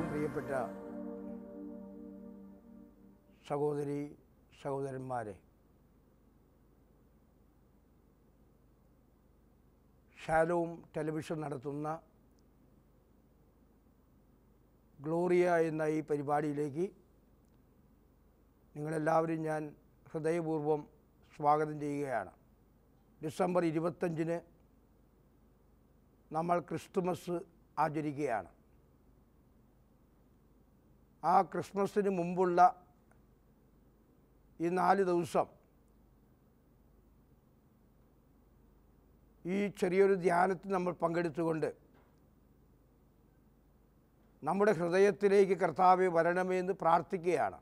ഏറ്റവും പ്രിയപ്പെട്ട സഹോദരി സഹോദരന്മാരെ, ഷാലോം ടെലിവിഷൻ നടത്തുന്ന ഗ്ലോറിയ എന്ന ഈ പരിപാടിയിലേക്ക് നിങ്ങളെല്ലാവരും ഞാൻ ഹൃദയപൂർവ്വം സ്വാഗതം ചെയ്യുകയാണ്. ഡിസംബർ 25 നമ്മൾ ക്രിസ്തുമസ് ആചരിക്കുകയാണ്. ആ ക്രിസ്മസിന് മുമ്പുള്ള ഈ 4 ദിവസം ഈ ചെറിയൊരു ധ്യാനത്തിൽ നമ്മൾ പങ്കെടുത്തുകൊണ്ട് നമ്മുടെ ഹൃദയത്തിലേക്ക് കർത്താവേ വരണമേ എന്ന് പ്രാർത്ഥിക്കുകയാണ്.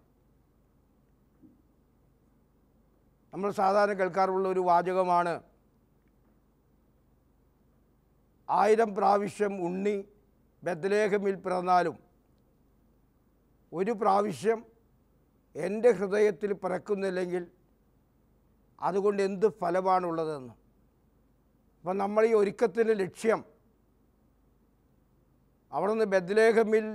നമ്മൾ സാധാരണ കേൾക്കാറുള്ള ഒരു വാചകമാണ്, 1000 പ്രാവശ്യം ഉണ്ണി ബെത്ലഹേമിൽ പിറന്നാലും ഒരു പ്രാവശ്യം എൻ്റെ ഹൃദയത്തിൽ പിറക്കുന്നില്ലെങ്കിൽ അതുകൊണ്ട് എന്ത് ഫലമാണുള്ളതെന്ന്. അപ്പം നമ്മൾ ഈ ഒരുക്കത്തിൻ്റെ ലക്ഷ്യം അവിടെ നിന്ന് ബെത്ലഹേമിൽ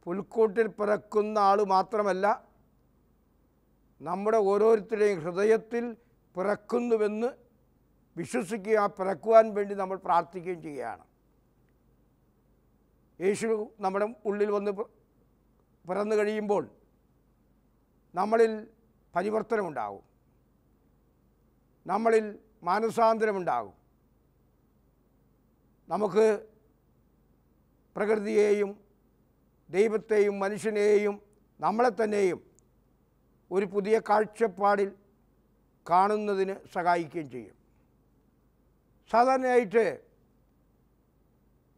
പുൽക്കൂട്ടിൽ പിറക്കുന്ന ആൾ മാത്രമല്ല, നമ്മുടെ ഓരോരുത്തരുടെയും ഹൃദയത്തിൽ പിറക്കുന്നുവെന്ന് വിശ്വസിക്കുക, പിറക്കുവാൻ വേണ്ടി നമ്മൾ പ്രാർത്ഥിക്കുകയും ചെയ്യുകയാണ്. യേശു നമ്മുടെ ഉള്ളിൽ വന്ന് പിറന്നു കഴിയുമ്പോൾ നമ്മളിൽ പരിവർത്തനമുണ്ടാകും, നമ്മളിൽ മാനസാന്തരമുണ്ടാകും. നമുക്ക് പ്രകൃതിയെയും ദൈവത്തെയും മനുഷ്യനെയും നമ്മളെ തന്നെയും ഒരു പുതിയ കാഴ്ചപ്പാടിൽ കാണുന്നതിന് സഹായിക്കുകയും ചെയ്യും. സാധാരണയായിട്ട്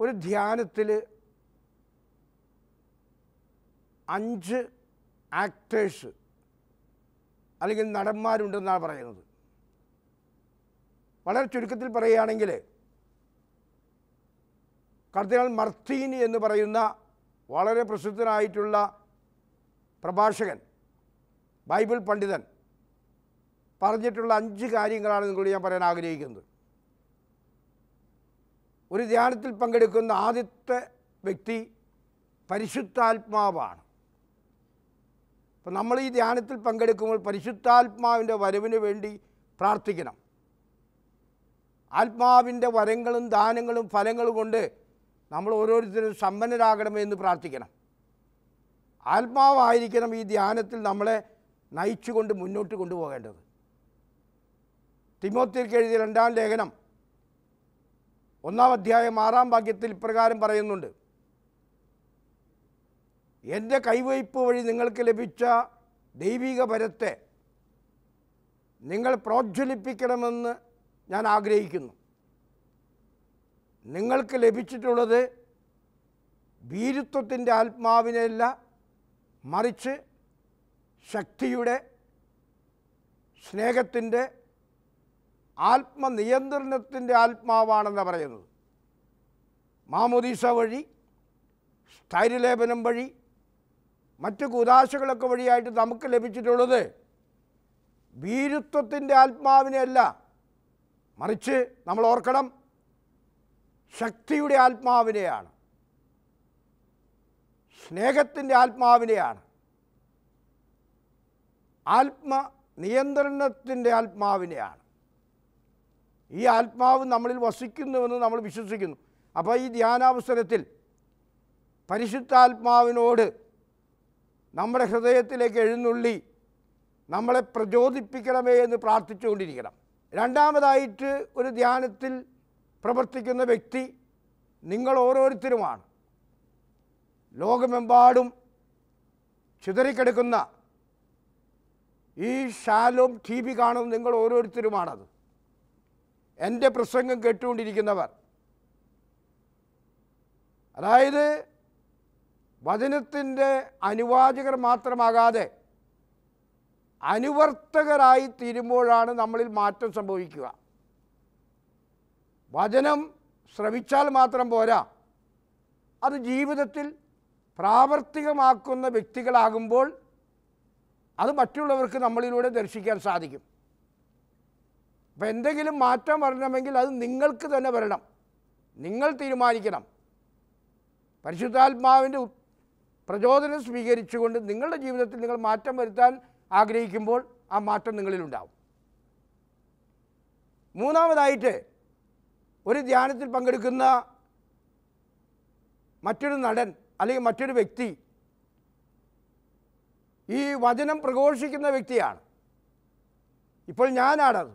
ഒരു ധ്യാനത്തിൽ 5 ആക്ടേഴ്സ് അല്ലെങ്കിൽ നടന്മാരുണ്ടെന്നാണ് പറയുന്നത്. വളരെ ചുരുക്കത്തിൽ പറയുകയാണെങ്കിൽ കർദിനാൾ മർത്തീനി എന്ന് പറയുന്ന വളരെ പ്രസിദ്ധനായിട്ടുള്ള പ്രഭാഷകൻ, ബൈബിൾ പണ്ഡിതൻ പറഞ്ഞിട്ടുള്ള 5 കാര്യങ്ങളാണ് നിങ്ങളോട് ഞാൻ പറയാൻ ആഗ്രഹിക്കുന്നത്. ഒരു ധ്യാനത്തിൽ പങ്കെടുക്കുന്ന ആദ്യത്തെ വ്യക്തി പരിശുദ്ധാത്മാവാണ്. അപ്പം നമ്മൾ ഈ ധ്യാനത്തിൽ പങ്കെടുക്കുമ്പോൾ പരിശുദ്ധാത്മാവിൻ്റെ വരവിന് വേണ്ടി പ്രാർത്ഥിക്കണം. ആത്മാവിൻ്റെ വരങ്ങളും ദാനങ്ങളും ഫലങ്ങളും കൊണ്ട് നമ്മൾ ഓരോരുത്തരും സമ്പന്നരാകണമെന്ന് പ്രാർത്ഥിക്കണം. ആത്മാവായിരിക്കണം ഈ ധ്യാനത്തിൽ നമ്മളെ നയിച്ചുകൊണ്ട് മുന്നോട്ട് കൊണ്ടുപോകേണ്ടത്. തിമോത്തിക്ക് എഴുതിയ 2-ാം ലേഖനം 1-ാം അധ്യായം 6-ാം വാക്യത്തിൽ ഇപ്രകാരം പറയുന്നുണ്ട്, എൻ്റെ കൈവയ്പ് വഴി നിങ്ങൾക്ക് ലഭിച്ച ദൈവിക വരത്തെ നിങ്ങൾ പ്രോജ്വലിപ്പിക്കണമെന്ന് ഞാൻ ആഗ്രഹിക്കുന്നു. നിങ്ങൾക്ക് ലഭിച്ചിട്ടുള്ളത് ഭീരുത്വത്തിൻ്റെ ആത്മാവിനെയല്ല, മറിച്ച് ശക്തിയുടെ, സ്നേഹത്തിൻ്റെ, ആത്മനിയന്ത്രണത്തിൻ്റെ ആത്മാവാണെന്നാണ് പറയുന്നത്. മാമോദീസ വഴി, സ്ഥൈര്യലേപനം വഴി, മറ്റ് കൂദാശകളൊക്കെ വഴിയായിട്ട് നമുക്ക് ലഭിച്ചിട്ടുള്ളത് ഭീരുത്വത്തിൻ്റെ ആത്മാവിനെയല്ല, മറിച്ച് നമ്മൾ ഓർക്കണം, ശക്തിയുടെ ആത്മാവിനെയാണ്, സ്നേഹത്തിൻ്റെ ആത്മാവിനെയാണ്, ആത്മനിയന്ത്രണത്തിൻ്റെ ആത്മാവിനെയാണ്. ഈ ആത്മാവ് നമ്മളിൽ വസിക്കുന്നുവെന്ന് നമ്മൾ വിശ്വസിക്കുന്നു. അപ്പോൾ ഈ ധ്യാനാവസരത്തിൽ പരിശുദ്ധാത്മാവിനോട് നമ്മുടെ ഹൃദയത്തിലേക്ക് എഴുന്നള്ളി നമ്മളെ പ്രചോദിപ്പിക്കണമേ എന്ന് പ്രാർത്ഥിച്ചുകൊണ്ടിരിക്കണം. രണ്ടാമതായിട്ട് ഒരു ധ്യാനത്തിൽ പ്രവർത്തിക്കുന്ന വ്യക്തി നിങ്ങൾ ഓരോരുത്തരുമാണ്. ലോകമെമ്പാടും ചിതറിക്കിടക്കുന്ന ഈ ഷാലോം TV കാണുന്ന നിങ്ങൾ ഓരോരുത്തരുമാണത്. എൻ്റെ പ്രസംഗം കേട്ടുകൊണ്ടിരിക്കുന്നവർ, അതായത് വചനത്തിൻ്റെ അനുവാചകർ മാത്രമാകാതെ അനുവർത്തകരായി തീരുമ്പോഴാണ് നമ്മളിൽ മാറ്റം സംഭവിക്കുക. വചനം ശ്രവിച്ചാൽ മാത്രം പോരാ, അത് ജീവിതത്തിൽ പ്രാവർത്തികമാക്കുന്ന വ്യക്തികളാകുമ്പോൾ അത് മറ്റുള്ളവർക്ക് നമ്മളിലൂടെ ദർശിക്കാൻ സാധിക്കും. അപ്പോൾ എന്തെങ്കിലും മാറ്റം വരണമെങ്കിൽ അത് നിങ്ങൾക്ക് തന്നെ വരണം, നിങ്ങൾ തീരുമാനിക്കണം. പരിശുദ്ധാത്മാവിൻ്റെ പ്രചോദനം സ്വീകരിച്ചുകൊണ്ട് നിങ്ങളുടെ ജീവിതത്തിൽ നിങ്ങൾ മാറ്റം വരുത്താൻ ആഗ്രഹിക്കുമ്പോൾ ആ മാറ്റം നിങ്ങളിലുണ്ടാവും. മൂന്നാമതായിട്ട്, ഒരു ധ്യാനത്തിൽ പങ്കെടുക്കുന്ന മറ്റൊരു നടൻ അല്ലെങ്കിൽ മറ്റൊരു വ്യക്തി ഈ വചനം പ്രഘോഷിക്കുന്ന വ്യക്തിയാണ്. ഇപ്പോൾ ഞാനാണത്.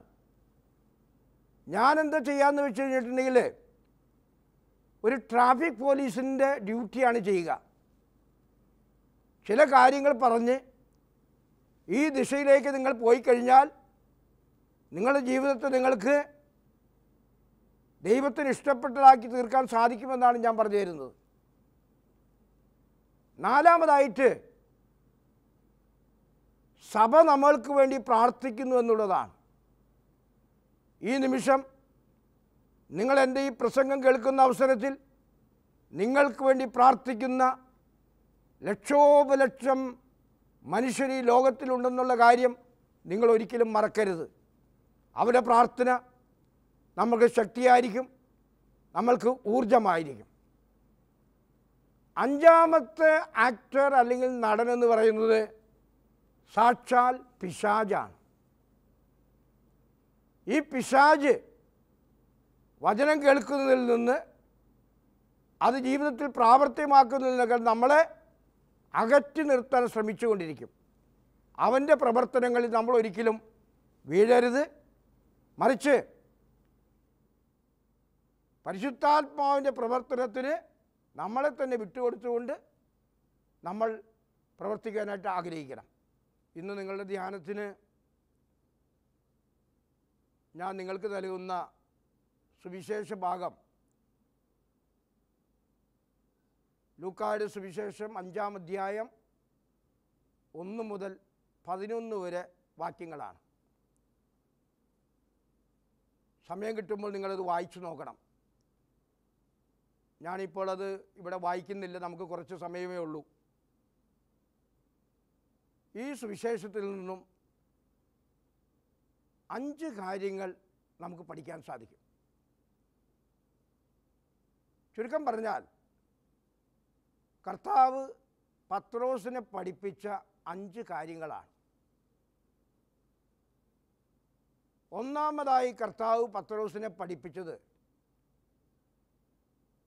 ഞാനെന്താ ചെയ്യാമെന്ന് വെച്ച് കഴിഞ്ഞിട്ടുണ്ടെങ്കിൽ, ഒരു ട്രാഫിക് പോലീസിൻ്റെ ഡ്യൂട്ടിയാണ് ചെയ്യുക. ചില കാര്യങ്ങൾ പറഞ്ഞ് ഈ ദിശയിലേക്ക് നിങ്ങൾ പോയി കഴിഞ്ഞാൽ നിങ്ങളുടെ ജീവിതത്തെ നിങ്ങൾക്ക് ദൈവത്തിന് ഇഷ്ടപ്പെട്ടതാക്കി തീർക്കാൻ സാധിക്കുമെന്നാണ് ഞാൻ പറഞ്ഞു തരുന്നത്. നാലാമതായിട്ട്, സഭ നമ്മൾക്ക് വേണ്ടി പ്രാർത്ഥിക്കുന്നു എന്നുള്ളതാണ്. ഈ നിമിഷം നിങ്ങൾ എൻ്റെ ഈ പ്രസംഗം കേൾക്കുന്ന അവസരത്തിൽ നിങ്ങൾക്ക് വേണ്ടി പ്രാർത്ഥിക്കുന്ന ലക്ഷോപലക്ഷം മനുഷ്യർ ഈ ലോകത്തിലുണ്ടെന്നുള്ള കാര്യം നിങ്ങൾ ഒരിക്കലും മറക്കരുത്. അവരുടെ പ്രാർത്ഥന നമ്മൾക്ക് ശക്തിയായിരിക്കും, നമ്മൾക്ക് ഊർജമായിരിക്കും. അഞ്ചാമത്തെ ആക്ടർ അല്ലെങ്കിൽ നടനെന്ന് പറയുന്നത് സാക്ഷാൽ പിശാചാണ്. ഈ പിശാച് വചനം കേൾക്കുന്നതിൽ നിന്ന് അത് ജീവിതത്തിൽ പ്രാവർത്തികമാക്കുന്നതിൽ നിന്നൊക്കെ നമ്മളെ അകറ്റി നിർത്താൻ ശ്രമിച്ചുകൊണ്ടിരിക്കും. അവൻ്റെ പ്രവർത്തനങ്ങളിൽ നമ്മൾ ഒരിക്കലും വീഴരുത്. മറിച്ച് പരിശുദ്ധാത്മാവിൻ്റെ പ്രവർത്തനത്തിന് നമ്മളെ തന്നെ വിട്ടുകൊടുത്തുകൊണ്ട് നമ്മൾ പ്രവർത്തിക്കാനായിട്ട് ആഗ്രഹിക്കണം. ഇന്ന് നിങ്ങളുടെ ധ്യാനത്തിന് ഞാൻ നിങ്ങൾക്ക് നൽകുന്ന സുവിശേഷ ഭാഗം ലൂക്കായുടെ സുവിശേഷം 5-ാം അധ്യായം 1 മുതൽ 11 വരെ വാക്യങ്ങളാണ്. സമയം കിട്ടുമ്പോൾ നിങ്ങളത് വായിച്ചു നോക്കണം. ഞാനിപ്പോൾ അത് ഇവിടെ വായിക്കുന്നില്ല, നമുക്ക് കുറച്ച് സമയമേ ഉള്ളൂ. ഈ സുവിശേഷത്തിൽ നിന്നും 5 കാര്യങ്ങൾ നമുക്ക് പഠിക്കാൻ സാധിക്കും. ചുരുക്കം പറഞ്ഞാൽ, കർത്താവ് പത്രോസിനെ പഠിപ്പിച്ച 5 കാര്യങ്ങളാണ്. ഒന്നാമതായി കർത്താവ് പത്രോസിനെ പഠിപ്പിച്ചത്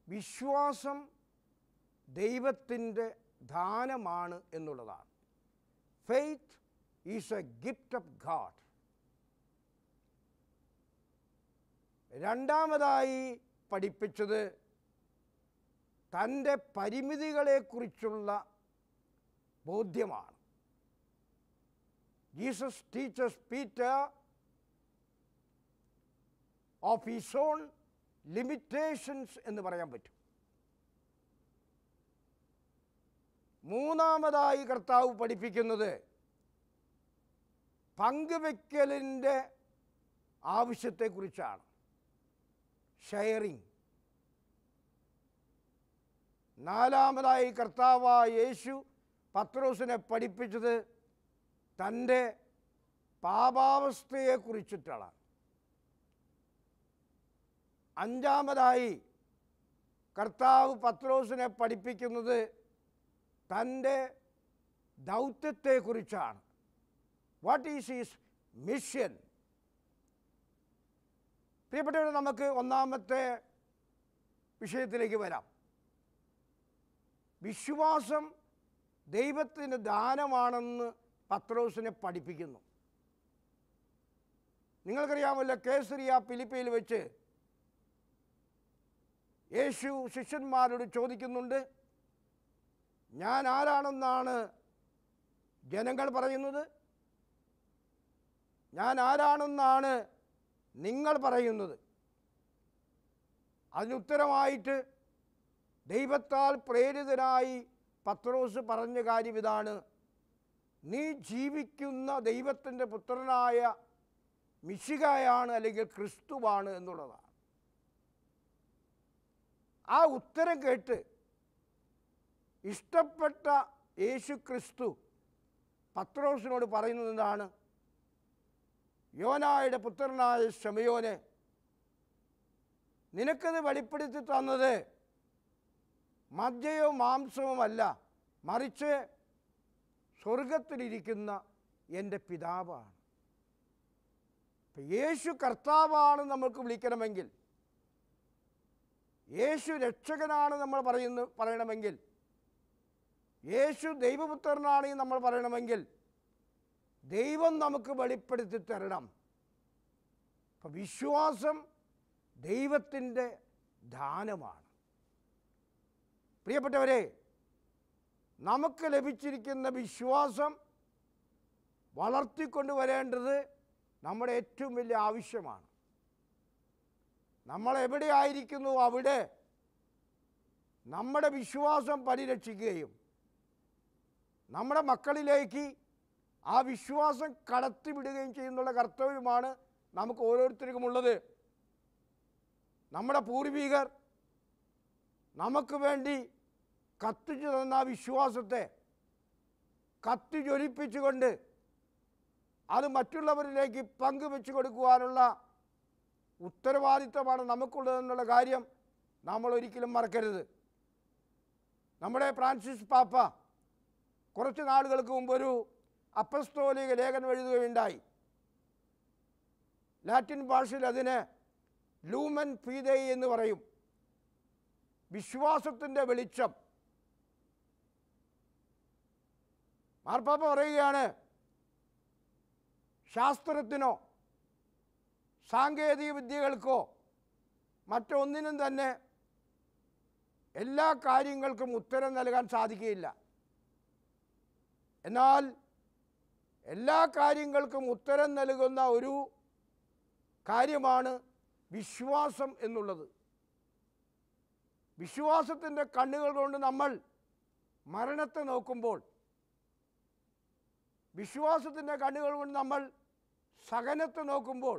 വിശ്വാസം ദൈവത്തിൻ്റെ ദാനമാണ് എന്നുള്ളതാണ്. Faith is a gift of God. രണ്ടാമതായി പഠിപ്പിച്ചത് തൻ്റെ പരിമിതികളെക്കുറിച്ചുള്ള ബോധ്യമാണ്. Jesus teachers Peter of his own limitations എന്ന് പറയാൻ പറ്റും. മൂന്നാമതായി കർത്താവ് പഠിപ്പിക്കുന്നത് പങ്കുവെക്കലിൻ്റെ ആവശ്യത്തെക്കുറിച്ചാണ്. ഷെയറിങ്. നാലാമതായി കർത്താവായ യേശു പത്രോസിനെ പഠിപ്പിച്ചത് തൻ്റെ പാപാവസ്ഥയെക്കുറിച്ചിട്ടാണ്. അഞ്ചാമതായി കർത്താവ് പത്രോസിനെ പഠിപ്പിക്കുന്നത് തൻ്റെ ദൗത്യത്തെക്കുറിച്ചാണ്. What is his mission? പ്രിയപ്പെട്ടവരെ, നമുക്ക് ഒന്നാമത്തെ വിഷയത്തിലേക്ക് വരാം. വിശ്വാസം ദൈവത്തിൻ്റെ ദാനമാണെന്ന് പത്രോസിനെ പഠിപ്പിക്കുന്നു. നിങ്ങൾക്കറിയാമല്ലോ, കേസറിയ ഫിലിപ്പിയിൽ വെച്ച് യേശു ശിഷ്യന്മാരോട് ചോദിക്കുന്നുണ്ട്, ഞാൻ ആരാണെന്നാണ് ജനങ്ങൾ പറയുന്നത്? ഞാൻ ആരാണെന്നാണ് നിങ്ങൾ പറയുന്നത്? അതിനുത്തരമായിട്ട് ദൈവത്താൽ പ്രേരിതനായി പത്രോസ് പറഞ്ഞ കാര്യം ഇതാണ്: നീ ജീവിക്കുന്ന ദൈവത്തിൻ്റെ പുത്രനായ മിശിഹായാണ്, അല്ലെങ്കിൽ ക്രിസ്തുവാണ് എന്നുള്ളതാണ്. ആ ഉത്തരം കേട്ട് ഇഷ്ടപ്പെട്ട യേശു ക്രിസ്തു പത്രോസിനോട് പറയുന്നത് എന്താണ്? യോനായുടെ പുത്രനായ ശമയോനെ, നിനക്കത് വെളിപ്പെടുത്തി തന്നത് മജ്ജയോ മാംസവുമല്ല, മറിച്ച് സ്വർഗത്തിലിരിക്കുന്ന എൻ്റെ പിതാവാണ്. യേശു കർത്താവാണ് നമ്മൾക്ക് വിളിക്കണമെങ്കിൽ, യേശു രക്ഷകനാണ് നമ്മൾ പറയണമെങ്കിൽ, യേശു ദൈവപുത്രനാണ് നമ്മൾ പറയണമെങ്കിൽ ദൈവം നമുക്ക് വെളിപ്പെടുത്തി തരണം. അപ്പം വിശ്വാസം ദൈവത്തിൻ്റെ ദാനമാണ്. പ്രിയപ്പെട്ടവരെ, നമുക്ക് ലഭിച്ചിരിക്കുന്ന വിശ്വാസം വളർത്തിക്കൊണ്ടുവരേണ്ടത് നമ്മുടെ ഏറ്റവും വലിയ ആവശ്യമാണ്. നമ്മൾ എവിടെയായിരിക്കുന്നു അവിടെ നമ്മുടെ വിശ്വാസം പരിരക്ഷിക്കുകയും നമ്മുടെ മക്കളിലേക്ക് ആ വിശ്വാസം കടത്തിവിടുകയും ചെയ്യുന്നുള്ള കർത്തവ്യമാണ് നമുക്ക് ഓരോരുത്തർക്കുമുള്ളത്. നമ്മുടെ പൂർവികർ നമുക്ക് വേണ്ടി കത്തിച്ചു തന്ന ആ വിശ്വാസത്തെ കത്തിജ്വലിപ്പിച്ചുകൊണ്ട് അത് മറ്റുള്ളവരിലേക്ക് പങ്കുവെച്ചു കൊടുക്കുവാനുള്ള ഉത്തരവാദിത്വമാണ് നമുക്കുള്ളതെന്നുള്ള കാര്യം നമ്മൾ ഒരിക്കലും മറക്കരുത്. നമ്മുടെ ഫ്രാൻസിസ് പാപ്പ കുറച്ച് നാളുകൾക്ക് മുമ്പ് ഒരു അപ്പസ്തോലിക ലേഖനം എഴുതുകയുണ്ടായി. ലാറ്റിൻ ഭാഷയിൽ അതിന് ലൂമൻ ഫിദൈ എന്ന് പറയും, വിശ്വാസത്തിൻ്റെ വെളിച്ചം. മാർപ്പാപ്പ പറയുകയാണ്, ശാസ്ത്രത്തിനോ സാങ്കേതിക വിദ്യകൾക്കോ മറ്റൊന്നിനും തന്നെ എല്ലാ കാര്യങ്ങൾക്കും ഉത്തരം നൽകാൻ സാധിക്കുകയില്ല. എന്നാൽ എല്ലാ കാര്യങ്ങൾക്കും ഉത്തരം നൽകുന്ന ഒരു കാര്യമാണ് വിശ്വാസം എന്നുള്ളത്. വിശ്വാസത്തിൻ്റെ കണ്ണുകൾ കൊണ്ട് നമ്മൾ മരണത്തെ നോക്കുമ്പോൾ, വിശ്വാസത്തിൻ്റെ കണ്ണുകൾ കൊണ്ട് നമ്മൾ സഹനത്തെ നോക്കുമ്പോൾ,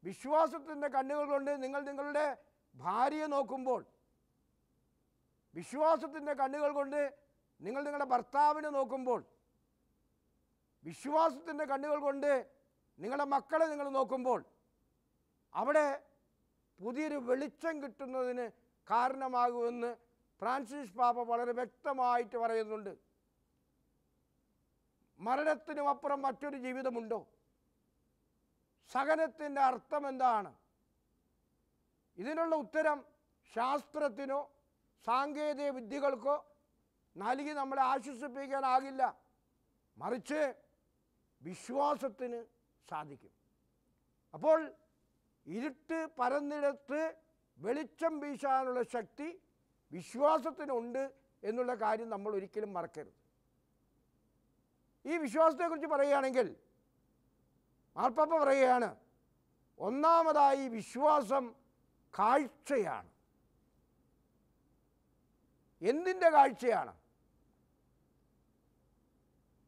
വിശ്വാസത്തിൻ്റെ കണ്ണുകൾ കൊണ്ട് നിങ്ങൾ നിങ്ങളുടെ ഭാര്യയെ നോക്കുമ്പോൾ, വിശ്വാസത്തിൻ്റെ കണ്ണുകൾ കൊണ്ട് നിങ്ങൾ നിങ്ങളുടെ ഭർത്താവിനെ നോക്കുമ്പോൾ, വിശ്വാസത്തിൻ്റെ കണ്ണുകൾ കൊണ്ട് നിങ്ങളുടെ മക്കളെ നിങ്ങൾ നോക്കുമ്പോൾ, അവിടെ പുതിയൊരു വെളിച്ചം കിട്ടുന്നതിന് കാരണമാകുമെന്ന് ഫ്രാൻസിസ് പാപ്പ വളരെ വ്യക്തമായിട്ട് പറയുന്നുണ്ട്. മരണത്തിനുമപ്പുറം മറ്റൊരു ജീവിതമുണ്ടോ? സഹനത്തിൻ്റെ അർത്ഥം എന്താണ്? ഇതിനുള്ള ഉത്തരം ശാസ്ത്രത്തിനോ സാങ്കേതിക വിദ്യകൾക്കോ നൽകി നമ്മളെ ആശ്വസിപ്പിക്കാനാകില്ല. മറിച്ച് വിശ്വാസത്തിന് സാധിക്കും. അപ്പോൾ ഇരുട്ട് പരന്നിടത്ത് വെളിച്ചം വീശാനുള്ള ശക്തി വിശ്വാസത്തിനുണ്ട് എന്നുള്ള കാര്യം നമ്മൾ ഒരിക്കലും മറക്കരുത്. ഈ വിശ്വാസത്തെക്കുറിച്ച് പറയുകയാണെങ്കിൽ മാർപ്പാപ്പ പറയുകയാണ്, ഒന്നാമതായി വിശ്വാസം കാഴ്ചയാണ്. എന്തിൻ്റെ കാഴ്ചയാണ്?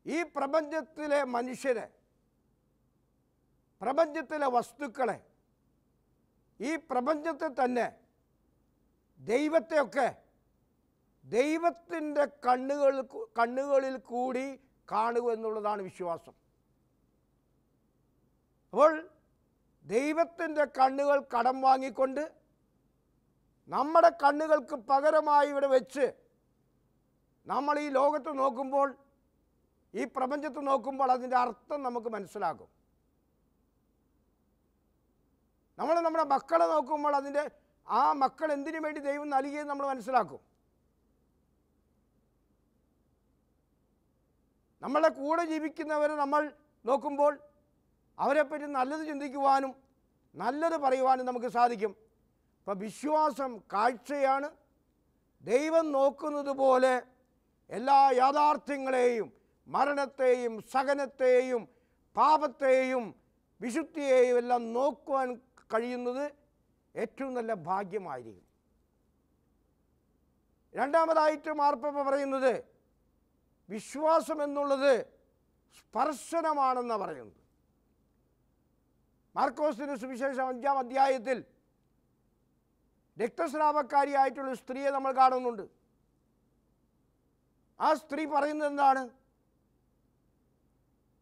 ഈ പ്രപഞ്ചത്തിലെ മനുഷ്യരെ, പ്രപഞ്ചത്തിലെ വസ്തുക്കളെ, ഈ പ്രപഞ്ചത്തെ തന്നെ, ദൈവത്തെയൊക്കെ ദൈവത്തിൻ്റെ കണ്ണുകളിൽ കൂടി കാണുക എന്നുള്ളതാണ് വിശ്വാസം. അപ്പോൾ ദൈവത്തിൻ്റെ കണ്ണുകൾ കടം വാങ്ങിക്കൊണ്ട് നമ്മുടെ കണ്ണുകൾക്ക് പകരമായി ഇവിടെ വെച്ച് നമ്മൾ ഈ ലോകത്ത് നോക്കുമ്പോൾ, ഈ പ്രപഞ്ചത്ത് നോക്കുമ്പോൾ അതിൻ്റെ അർത്ഥം നമുക്ക് മനസ്സിലാകും. നമ്മൾ നമ്മുടെ മക്കളെ നോക്കുമ്പോൾ അതിൻ്റെ ആ മക്കൾ എന്തിനു വേണ്ടി ദൈവം നൽകിയെന്ന് നമ്മൾ മനസ്സിലാക്കും. നമ്മളെ കൂടെ ജീവിക്കുന്നവരെ നമ്മൾ നോക്കുമ്പോൾ അവരെപ്പറ്റി നല്ലത് ചിന്തിക്കുവാനും നല്ലത് പറയുവാനും നമുക്ക് സാധിക്കും. അപ്പം വിശ്വാസം കാഴ്ചയാണ്. ദൈവം നോക്കുന്നത് പോലെ എല്ലാ യാഥാർത്ഥ്യങ്ങളെയും, മരണത്തെയും സഹനത്തെയും പാപത്തെയും വിശുദ്ധിയെയും എല്ലാം നോക്കുവാൻ കഴിയുന്നത് ഏറ്റവും നല്ല ഭാഗ്യമായിരിക്കും. രണ്ടാമതായിട്ട് മാർപ്പാപ്പ പറയുന്നത് വിശ്വാസം എന്നുള്ളത് സ്പർശനമാണെന്ന് പറയുന്നത്. മാർക്കോസിന്റെ സുവിശേഷം 5-ാം അധ്യായത്തിൽ രക്തസ്രാവക്കാരിയായിട്ടുള്ള സ്ത്രീയെ നമ്മൾ കാണുന്നുണ്ട്. ആ സ്ത്രീ പറയുന്നത് എന്താണ്?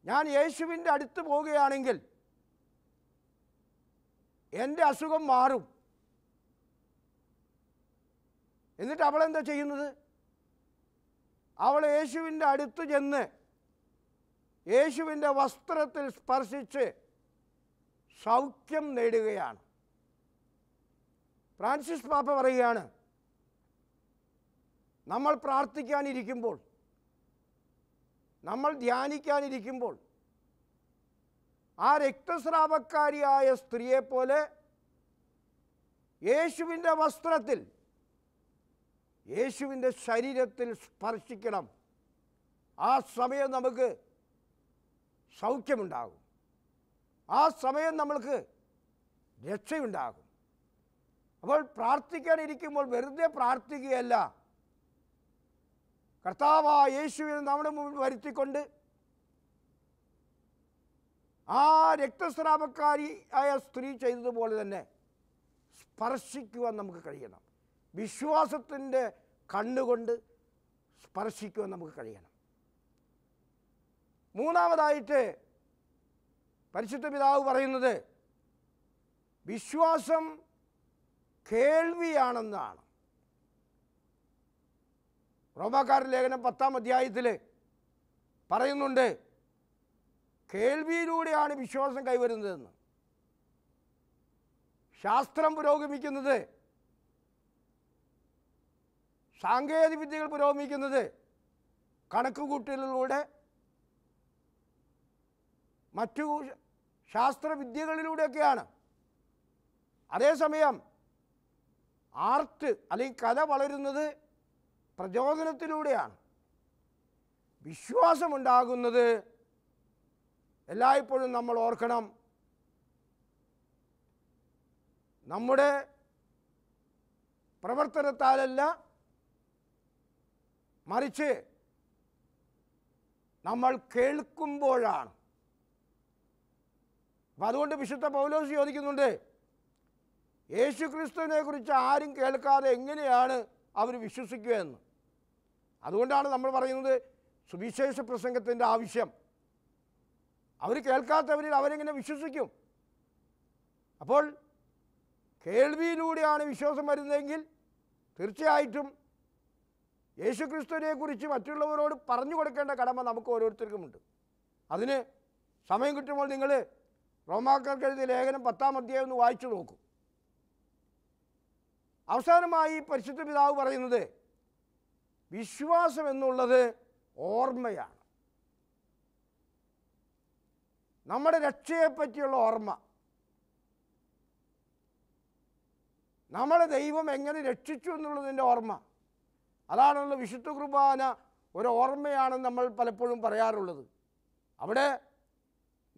ഞാൻ യേശുവിൻ്റെ അടുത്ത് പോവുകയാണെങ്കിൽ എൻ്റെ അസുഖം മാറും. എന്നിട്ട് അവളെന്താ ചെയ്യുന്നത്? അവൾ യേശുവിൻ്റെ അടുത്ത് ചെന്ന് യേശുവിൻ്റെ വസ്ത്രത്തിൽ സ്പർശിച്ച് സൗഖ്യം നേടുകയാണ്. ഫ്രാൻസിസ് പാപ്പ പറയുകയാണ്, നമ്മൾ പ്രാർത്ഥിക്കാനിരിക്കുമ്പോൾ, നമ്മൾ ധ്യാനിക്കാനിരിക്കുമ്പോൾ ആ രക്തസ്രാവക്കാരിയായ സ്ത്രീയെപ്പോലെ യേശുവിൻ്റെ വസ്ത്രത്തിൽ, യേശുവിൻ്റെ ശരീരത്തിൽ സ്പർശിക്കണം. ആ സമയം നമുക്ക് സൗഖ്യമുണ്ടാകും. ആ സമയം നമ്മൾക്ക് രക്ഷയുണ്ടാകും. അപ്പോൾ പ്രാർത്ഥിക്കാനിരിക്കുമ്പോൾ വെറുതെ പ്രാർത്ഥിക്കുകയല്ല, കർത്താവായ യേശുവിനെ നമ്മുടെ മുമ്പിൽ വരുത്തിക്കൊണ്ട് ആ രക്തസ്രാവക്കാരിയായ സ്ത്രീ ചെയ്തതുപോലെ തന്നെ സ്പർശിക്കുവാൻ നമുക്ക് കഴിയണം. വിശ്വാസത്തിൻ്റെ കണ്ണുകൊണ്ട് സ്പർശിക്കുവാൻ നമുക്ക് കഴിയണം. മൂന്നാമതായിട്ട് പരിശുദ്ധ പിതാവ് പറയുന്നത് വിശ്വാസം കേൾവിയാണെന്നാണ്. റോമാക്കാരുടെ ലേഖനം 10-ാം അധ്യായത്തിൽ പറയുന്നുണ്ട്, കേൾവിയിലൂടെയാണ് വിശ്വാസം കൈവരുന്നതെന്ന്. ശാസ്ത്രം പുരോഗമിക്കുന്നത്, സാങ്കേതിക വിദ്യകൾ പുരോഗമിക്കുന്നത് കണക്കുകൂട്ടലിലൂടെ, മറ്റു ശാസ്ത്രവിദ്യകളിലൂടെയൊക്കെയാണ്. അതേസമയം ആർട്ട് അല്ലെങ്കിൽ കല വളരുന്നത് പ്രചോദനത്തിലൂടെയാണ്. വിശ്വാസമുണ്ടാകുന്നത് എല്ലായ്പ്പോഴും നമ്മൾ ഓർക്കണം, നമ്മുടെ പ്രവർത്തനത്താലല്ല, മറിച്ച് നമ്മൾ കേൾക്കുമ്പോഴാണ്. അപ്പം അതുകൊണ്ട് വിശുദ്ധ പൗലോസ് ചോദിക്കുന്നുണ്ട്, യേശു ക്രിസ്തുവിനെ കുറിച്ച് ആരും കേൾക്കാതെ എങ്ങനെയാണ് അവർ വിശ്വസിക്കുക എന്ന്. അതുകൊണ്ടാണ് നമ്മൾ പറയുന്നത് സുവിശേഷ പ്രസംഗത്തിൻ്റെ ആവശ്യം. അവർ കേൾക്കാത്തവരിൽ അവരെങ്ങനെ വിശ്വസിക്കും? അപ്പോൾ കേൾവിയിലൂടെയാണ് വിശ്വാസം വരുന്നതെങ്കിൽ തീർച്ചയായിട്ടും യേശു ക്രിസ്തുവിനെക്കുറിച്ച് മറ്റുള്ളവരോട് പറഞ്ഞു കൊടുക്കേണ്ട കടമ നമുക്ക് ഓരോരുത്തർക്കുമുണ്ട്. അതിന് സമയം കിട്ടുമ്പോൾ നിങ്ങൾ റോമാക്കാർക്ക് എഴുതിയ ലേഖനം 10-ാം അധ്യായം ഒന്ന് വായിച്ചു നോക്കൂ. അവസാനമായി പരിശുദ്ധ പിതാവ് പറയുന്നത് വിശ്വാസം എന്നുള്ളത് ഓർമ്മയാണ്. നമ്മുടെ രക്ഷയെപ്പറ്റിയുള്ള ഓർമ്മ, നമ്മളെ ദൈവം എങ്ങനെ രക്ഷിച്ചു എന്നുള്ളതിൻ്റെ ഓർമ്മ. അതാണല്ലോ വിശുദ്ധ കുർബാന ഒരു ഓർമ്മയാണെന്ന് നമ്മൾ പലപ്പോഴും പറയാറുള്ളത്. അവിടെ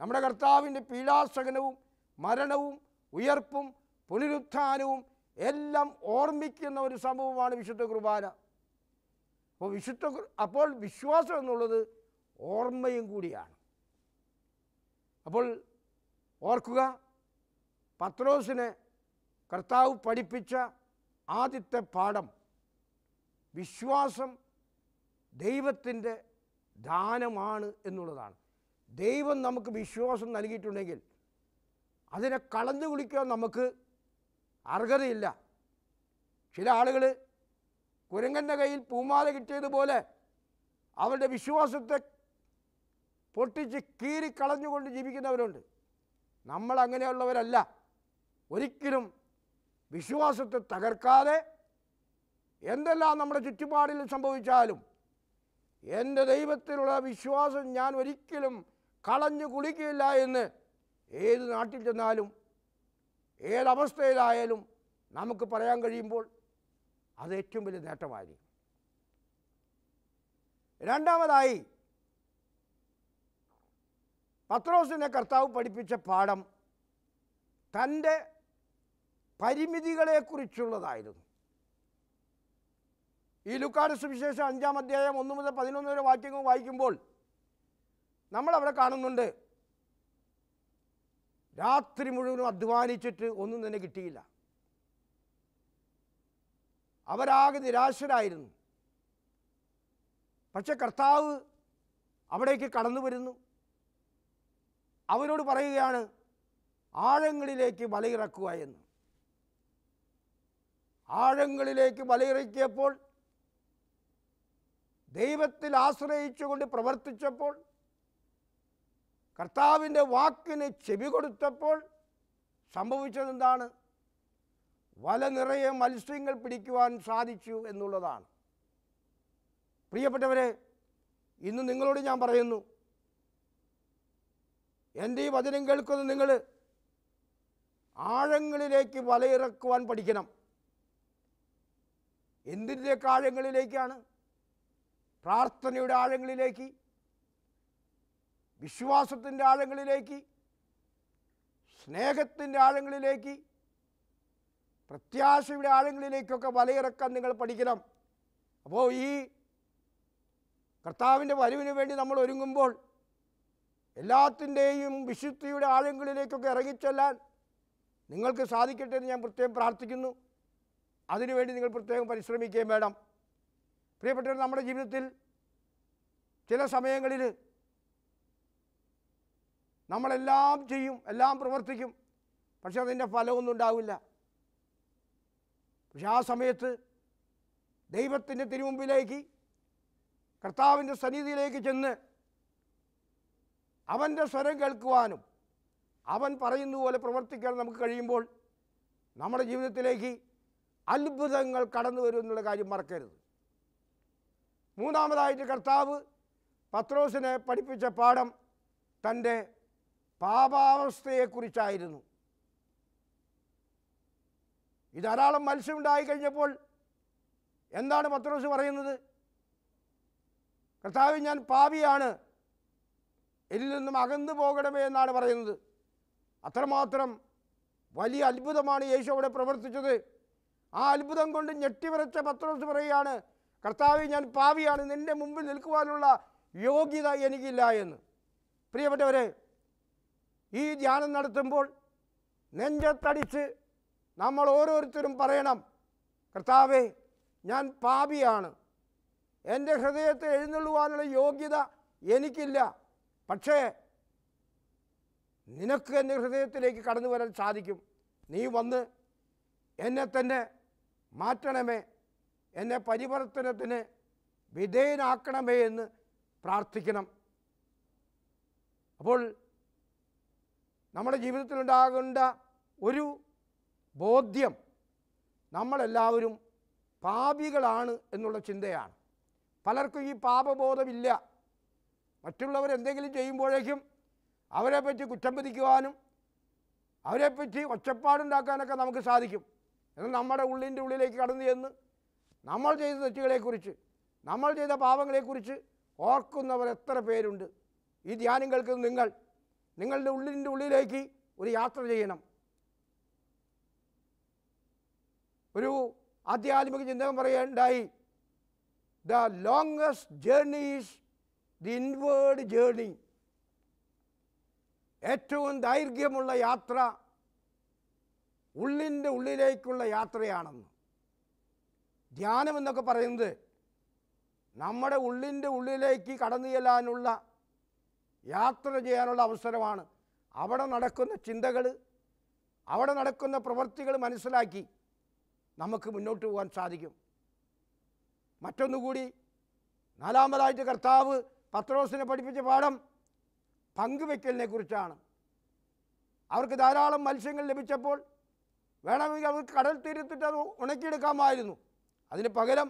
നമ്മുടെ കർത്താവിൻ്റെ പീഡാസഹനവും മരണവും ഉയർപ്പും പുനരുത്ഥാനവും എല്ലാം ഓർമ്മിക്കുന്ന ഒരു സംഭവമാണ് വിശുദ്ധ കുർബാന. അപ്പോൾ വിശ്വാസം എന്നുള്ളത് ഓർമ്മയും കൂടിയാണ്. അപ്പോൾ ഓർക്കുക, പത്രോസിനെ കർത്താവ് പഠിപ്പിച്ച ആദ്യത്തെ പാഠം വിശ്വാസം ദൈവത്തിൻ്റെ ദാനമാണ് എന്നുള്ളതാണ്. ദൈവം നമുക്ക് വിശ്വാസം നൽകിയിട്ടുണ്ടെങ്കിൽ അതിനെ കളഞ്ഞു കുളിക്കാൻ നമുക്ക് അർഹതയില്ല. ചില ആളുകൾ കുരങ്ങൻ്റെ കയ്യിൽ പൂമാല കിട്ടിയതുപോലെ അവരുടെ വിശ്വാസത്തെ പൊട്ടിച്ച് കീറിക്കളഞ്ഞുകൊണ്ട് ജീവിക്കുന്നവരുണ്ട്. നമ്മൾ അങ്ങനെയുള്ളവരല്ല. ഒരിക്കലും വിശ്വാസത്തെ തകർക്കാതെ എന്തെല്ലാം നമ്മുടെ ചുറ്റുപാടിൽ സംഭവിച്ചാലും എൻ്റെ ദൈവത്തിലുള്ള വിശ്വാസം ഞാൻ ഒരിക്കലും കളഞ്ഞു കുളിക്കുകയില്ല എന്ന് ഏത് നാട്ടിൽ ചെന്നാലും ഏതവസ്ഥയിലായാലും നമുക്ക് പറയാൻ കഴിയുമ്പോൾ അത് ഏറ്റവും വലിയ നേട്ടമായിരിക്കും. രണ്ടാമതായി പത്രോസിനെ കർത്താവ് പഠിപ്പിച്ച പാഠം തൻ്റെ പരിമിതികളെക്കുറിച്ചുള്ളതായിരുന്നു. ഈ ലൂക്കായുടെ സുവിശേഷം 5-ാം അധ്യായം 1 മുതൽ 11 വരെ വാക്യങ്ങൾ വായിക്കുമ്പോൾ നമ്മളവിടെ കാണുന്നുണ്ട്, രാത്രി മുഴുവനും അധ്വാനിച്ചിട്ട് ഒന്നും തന്നെ കിട്ടിയില്ല. അവരാകെ നിരാശരായിരുന്നു. പക്ഷെ കർത്താവ് അവിടേക്ക് കടന്നു വരുന്നു. അവരോട് പറയുകയാണ്, ആഴങ്ങളിലേക്ക് വലയിറക്കുക എന്ന്. ആഴങ്ങളിലേക്ക് വലയിറക്കിയപ്പോൾ ദൈവത്തിൽ ആശ്രയിച്ചുകൊണ്ട് പ്രവർത്തിച്ചപ്പോൾ, കർത്താവിൻ്റെ വാക്കിന് ചെവി കൊടുത്തപ്പോൾ സംഭവിച്ചതെന്താണ്? വല നിറയെ മത്സ്യങ്ങൾ പിടിക്കുവാൻ സാധിച്ചു എന്നുള്ളതാണ്. പ്രിയപ്പെട്ടവരെ, ഇന്ന് നിങ്ങളോട് ഞാൻ പറയുന്നു, എൻ്റെ ഈ വചനം കേൾക്കുന്ന നിങ്ങൾ ആഴങ്ങളിലേക്ക് വലയിറക്കുവാൻ പഠിക്കണം. എന്തിൻ്റെയൊക്കെ ആഴങ്ങളിലേക്കാണ്? പ്രാർത്ഥനയുടെ ആഴങ്ങളിലേക്ക്, വിശ്വാസത്തിൻ്റെ ആഴങ്ങളിലേക്ക്, സ്നേഹത്തിൻ്റെ ആഴങ്ങളിലേക്ക്, പ്രത്യാശയുടെ ആഴങ്ങളിലേക്കൊക്കെ വലയിറക്കാൻ നിങ്ങൾ പഠിക്കണം. അപ്പോൾ ഈ കർത്താവിൻ്റെ വരവിന് വേണ്ടി നമ്മൾ ഒരുങ്ങുമ്പോൾ എല്ലാത്തിൻ്റെയും വിശുദ്ധിയുടെ ആഴങ്ങളിലേക്കൊക്കെ ഇറങ്ങിച്ചെല്ലാൻ നിങ്ങൾക്ക് സാധിക്കട്ടെ എന്ന് ഞാൻ പ്രത്യേകം പ്രാർത്ഥിക്കുന്നു. അതിനുവേണ്ടി നിങ്ങൾ പ്രത്യേകം പരിശ്രമിക്കുകയും വേണം. പ്രിയപ്പെട്ടവർ, നമ്മുടെ ജീവിതത്തിൽ ചില സമയങ്ങളിൽ നമ്മളെല്ലാം ചെയ്യും, എല്ലാം പ്രവർത്തിക്കും, പക്ഷെ അതിൻ്റെ ഫലമൊന്നും ഉണ്ടാവില്ല. പക്ഷെ ആ സമയത്ത് ദൈവത്തിൻ്റെ തിരുമുമ്പിലേക്ക്, കർത്താവിൻ്റെ സന്നിധിയിലേക്ക് ചെന്ന് അവൻ്റെ സ്വരം കേൾക്കുവാനും അവൻ പറയുന്ന പോലെ പ്രവർത്തിക്കാൻ നമുക്ക് കഴിയുമ്പോൾ നമ്മുടെ ജീവിതത്തിലേക്ക് അത്ഭുതങ്ങൾ കടന്നു വരും എന്നുള്ള കാര്യം മറക്കരുത്. മൂന്നാമതായിട്ട് കർത്താവ് പത്രോസിനെ പഠിപ്പിച്ച പാഠം തൻ്റെ പാപാവസ്ഥയെക്കുറിച്ചായിരുന്നു. ഈ ധാരാളം മത്സ്യമുണ്ടായി കഴിഞ്ഞപ്പോൾ എന്താണ് പത്രോസ് പറയുന്നത്? കർത്താവ്, ഞാൻ പാപിയാണ്, എന്നിൽ നിന്നും അകന്നു പോകണമേ എന്നാണ് പറയുന്നത്. അത്രമാത്രം വലിയ അത്ഭുതമാണ് യേശു അവിടെ പ്രവർത്തിച്ചത്. ആ അത്ഭുതം കൊണ്ട് ഞെട്ടിവിറച്ച പത്രോസ് പറയുകയാണ്, കർത്താവ്, ഞാൻ പാപിയാണ്, നിൻ്റെ മുമ്പിൽ നിൽക്കുവാനുള്ള യോഗ്യത എനിക്കില്ല എന്ന്. പ്രിയപ്പെട്ടവരെ, ഈ ധ്യാനം നടത്തുമ്പോൾ നെഞ്ചത്തടിച്ച് നമ്മൾ ഓരോരുത്തരും പറയണം, കർത്താവേ, ഞാൻ പാപിയാണ്, എൻ്റെ ഹൃദയത്തെ എഴുന്നള്ളുവാനുള്ള യോഗ്യത എനിക്കില്ല, പക്ഷേ നിനക്ക് എൻ്റെ ഹൃദയത്തിലേക്ക് കടന്നു വരാൻ സാധിക്കും. നീ വന്ന് എന്നെ തന്നെ മാറ്റണമേ, എന്നെ പരിവർത്തനത്തിന് വിധേയനാക്കണമേ എന്ന് പ്രാർത്ഥിക്കണം. അപ്പോൾ നമ്മുടെ ജീവിതത്തിലുണ്ടാകേണ്ട ഒരു ബോധ്യം നമ്മളെല്ലാവരും പാപികളാണ് എന്നുള്ള ചിന്തയാണ്. പലർക്കും ഈ പാപബോധമില്ല. മറ്റുള്ളവരെന്തെങ്കിലും ചെയ്യുമ്പോഴേക്കും അവരെപ്പറ്റി കുറ്റം വിധിക്കുവാനും അവരെപ്പറ്റി ഒച്ചപ്പാടുണ്ടാക്കാനൊക്കെ നമുക്ക് സാധിക്കും. എന്നാൽ നമ്മുടെ ഉള്ളിൻ്റെ ഉള്ളിലേക്ക് കടന്നു ചെന്ന് നമ്മൾ ചെയ്ത തെറ്റുകളെക്കുറിച്ച്, നമ്മൾ ചെയ്ത പാപങ്ങളെക്കുറിച്ച് ഓർക്കുന്നവർ എത്ര പേരുണ്ട്? ഈ ധ്യാനം കേൾക്കുന്ന നിങ്ങളുടെ ഉള്ളിൻ്റെ ഉള്ളിലേക്ക് ഒരു യാത്ര ചെയ്യണം. ഒരു ആധ്യാത്മിക ചിന്തകൻ പറയുകയുണ്ടായി, the longest journey is the inward journey. ഏറ്റവും ദൈർഘ്യമുള്ള യാത്ര ഉള്ളിൻ്റെ ഉള്ളിലേക്കുള്ള യാത്രയാണെന്ന്. ധ്യാനം എന്നൊക്കെ പറയുന്നത് നമ്മുടെ ഉള്ളിൻ്റെ ഉള്ളിലേക്ക് കടന്നു ചെല്ലാനുള്ള, യാത്ര ചെയ്യാനുള്ള അവസരമാണ്. അവിടെ നടക്കുന്ന ചിന്തകൾ, അവിടെ നടക്കുന്ന പ്രവൃത്തികൾ മനസ്സിലാക്കി നമുക്ക് മുന്നോട്ട് പോകാൻ സാധിക്കും. മറ്റൊന്നുകൂടി, നാലാമതായിട്ട് കർത്താവ് പത്രോസിനെ പഠിപ്പിച്ച പാഠം പങ്കുവെക്കലിനെ കുറിച്ചാണ്. അവർക്ക് ധാരാളം മത്സ്യങ്ങൾ ലഭിച്ചപ്പോൾ വേണമെങ്കിൽ അവർക്ക് കടൽ തീരത്തിട്ട് അത് ഉണക്കിയെടുക്കാമായിരുന്നു. അതിന് പകരം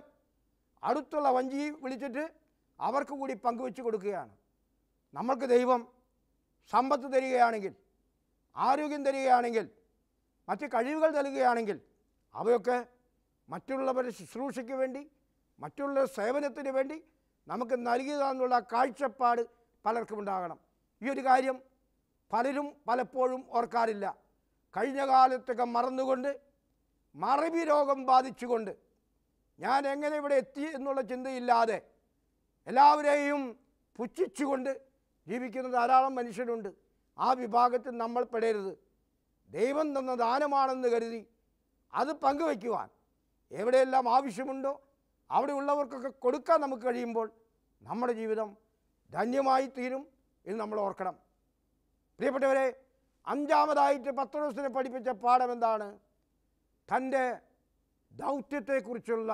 അടുത്തുള്ള വഞ്ചി വിളിച്ചിട്ട് അവർക്ക് കൂടി പങ്കുവെച്ച് കൊടുക്കുകയാണ്. നമ്മൾക്ക് ദൈവം സമ്പത്ത് തരികയാണെങ്കിൽ, ആരോഗ്യം തരികയാണെങ്കിൽ, മറ്റ് കഴിവുകൾ നൽകുകയാണെങ്കിൽ അവയൊക്കെ മറ്റുള്ളവരുടെ ശുശ്രൂഷയ്ക്ക് വേണ്ടി, മറ്റുള്ള സേവനത്തിന് വേണ്ടി നമുക്ക് നൽകിയതാണെന്നുള്ള കാഴ്ചപ്പാട് പലർക്കും ഉണ്ടാകണം. ഈ ഒരു കാര്യം പലരും പലപ്പോഴും ഓർക്കാറില്ല. കഴിഞ്ഞ കാലത്തൊക്കെ മറന്നുകൊണ്ട്, മറവി രോഗം ബാധിച്ചുകൊണ്ട്, ഞാൻ എങ്ങനെ ഇവിടെ എത്തി എന്നുള്ള ചിന്തയില്ലാതെ എല്ലാവരെയും പുച്ഛിച്ചുകൊണ്ട് ജീവിക്കുന്ന ധാരാളം മനുഷ്യരുണ്ട്. ആ വിഭാഗത്തിൽ നമ്മൾ പെടരുത്. ദൈവം തന്ന ദാനമാണെന്ന് കരുതി അത് പങ്കുവയ്ക്കുവാൻ എവിടെയെല്ലാം ആവശ്യമുണ്ടോ അവിടെ ഉള്ളവർക്കൊക്കെ കൊടുക്കാൻ നമുക്ക് കഴിയുമ്പോൾ നമ്മുടെ ജീവിതം ധന്യമായി തീരും എന്ന് നമ്മൾ ഓർക്കണം. പ്രിയപ്പെട്ടവരെ, അഞ്ചാമതായിട്ട് പത്രോസിനെ പഠിപ്പിച്ച പാഠം എന്താണ്? തൻ്റെ ദൗത്യത്തെക്കുറിച്ചുള്ള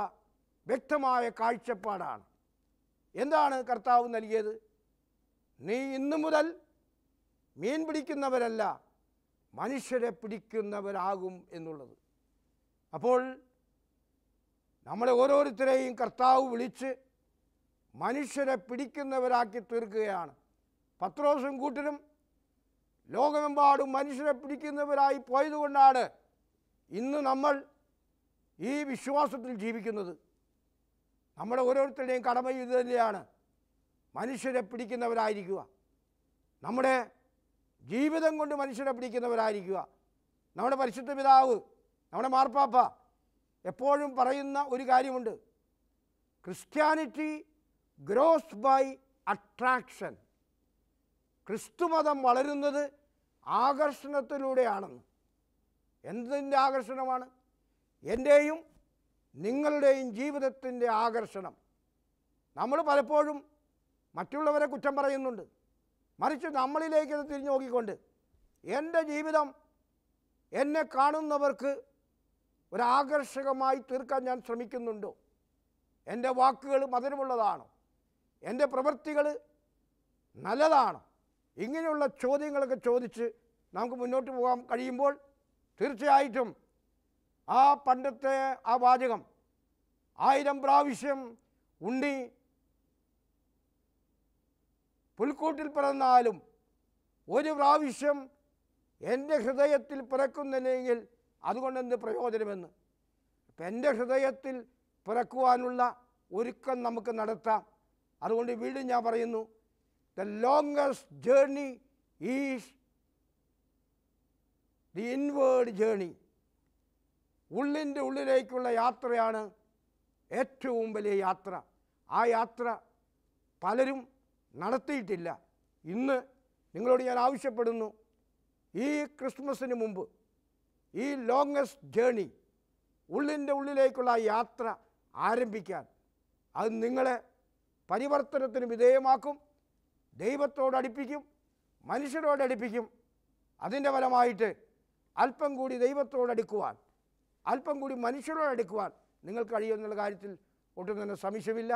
വ്യക്തമായ കാഴ്ചപ്പാടാണ്. എന്താണ് കർത്താവ് നൽകിയത്? നീ ഇന്നു മുതൽ മീൻ പിടിക്കുന്നവരല്ല, മനുഷ്യരെ പിടിക്കുന്നവരാകും എന്നുള്ളത്. അപ്പോൾ നമ്മളെ ഓരോരുത്തരെയും കർത്താവ് വിളിച്ച് മനുഷ്യരെ പിടിക്കുന്നവരാക്കി തീർക്കുകയാണ്. പത്രോസും കൂട്ടരും ലോകമെമ്പാടും മനുഷ്യരെ പിടിക്കുന്നവരായി പോയതുകൊണ്ടാണ് ഇന്ന് നമ്മൾ ഈ വിശ്വാസത്തിൽ ജീവിക്കുന്നത്. നമ്മുടെ ഓരോരുത്തരുടെയും കടമ ഇത് തന്നെയാണ്, മനുഷ്യരെ പിടിക്കുന്നവരായിരിക്കുക. നമ്മുടെ ജീവിതം കൊണ്ട് മനുഷ്യരെ പിടിക്കുന്നവരായിരിക്കുക. നമ്മുടെ പരിശുദ്ധ പിതാവ്, നമ്മുടെ മാർപ്പാപ്പ എപ്പോഴും പറയുന്ന ഒരു കാര്യമുണ്ട്, ക്രിസ്ത്യാനിറ്റി ഗ്രോസ് ബൈ അട്രാക്ഷൻ. ക്രിസ്തുമതം വളരുന്നത് ആകർഷണത്തിലൂടെയാണെന്ന്. എന്തിൻ്റെ ആകർഷണമാണ്? എൻ്റെയും നിങ്ങളുടെയും ജീവിതത്തിൻ്റെ ആകർഷണം. നമ്മൾ പലപ്പോഴും മറ്റുള്ളവരെ കുറ്റം പറയുന്നുണ്ട്, മറിച്ച് നമ്മളിലേക്ക് തിരിഞ്ഞു നോക്കിക്കൊണ്ട് എൻ്റെ ജീവിതം എന്നെ കാണുന്നവർക്ക് ഒരാകർഷകമായി തീർക്കാൻ ഞാൻ ശ്രമിക്കുന്നുണ്ടോ? എൻ്റെ വാക്കുകൾ മധുരമുള്ളതാണോ? എൻ്റെ പ്രവൃത്തികൾ നല്ലതാണോ? ഇങ്ങനെയുള്ള ചോദ്യങ്ങളൊക്കെ ചോദിച്ച് നമുക്ക് മുന്നോട്ട് പോകാൻ കഴിയുമ്പോൾ തീർച്ചയായിട്ടും ആ പണ്ടത്തെ ആ വാചകം 1000 പ്രാവശ്യം ഉണ്ണി പുൽക്കൂട്ടിൽ പിറന്നാലും ഒരു പ്രാവശ്യം എൻ്റെ ഹൃദയത്തിൽ പിറക്കുന്നില്ലെങ്കിൽ അതുകൊണ്ടെന്ത് പ്രയോജനമെന്ന്. അപ്പം എൻ്റെ ഹൃദയത്തിൽ പിറക്കുവാനുള്ള ഒരുക്കം നമുക്ക് നടത്താം. അതുകൊണ്ട് വീണ്ടും ഞാൻ പറയുന്നു, the longest journey is the inward journey. ഉള്ളിൻ്റെ ഉള്ളിലേക്കുള്ള യാത്രയാണ് ഏറ്റവും വലിയ യാത്ര. ആ യാത്ര പലരും നടത്തിയിട്ടില്ല. ഇന്ന് നിങ്ങളോട് ഞാൻ ആവശ്യപ്പെടുന്നു, ഈ ക്രിസ്മസിന് മുമ്പ് ഈ ലോങ്ങസ്റ്റ് ജേർണി, ഉള്ളിൻ്റെ ഉള്ളിലേക്കുള്ള യാത്ര ആരംഭിക്കാൻ. അത് നിങ്ങളെ പരിവർത്തനത്തിന് വിധേയമാക്കും, ദൈവത്തോടടുപ്പിക്കും, മനുഷ്യരോടടുപ്പിക്കും. അതിൻ്റെ ഫലമായിട്ട് അല്പം കൂടി ദൈവത്തോടടുക്കുവാൻ, അല്പം കൂടി മനുഷ്യരോടടുക്കുവാൻ നിങ്ങൾക്ക് കഴിയുമെന്നുള്ള കാര്യത്തിൽ ഒട്ടും തന്നെ സംശയമില്ല.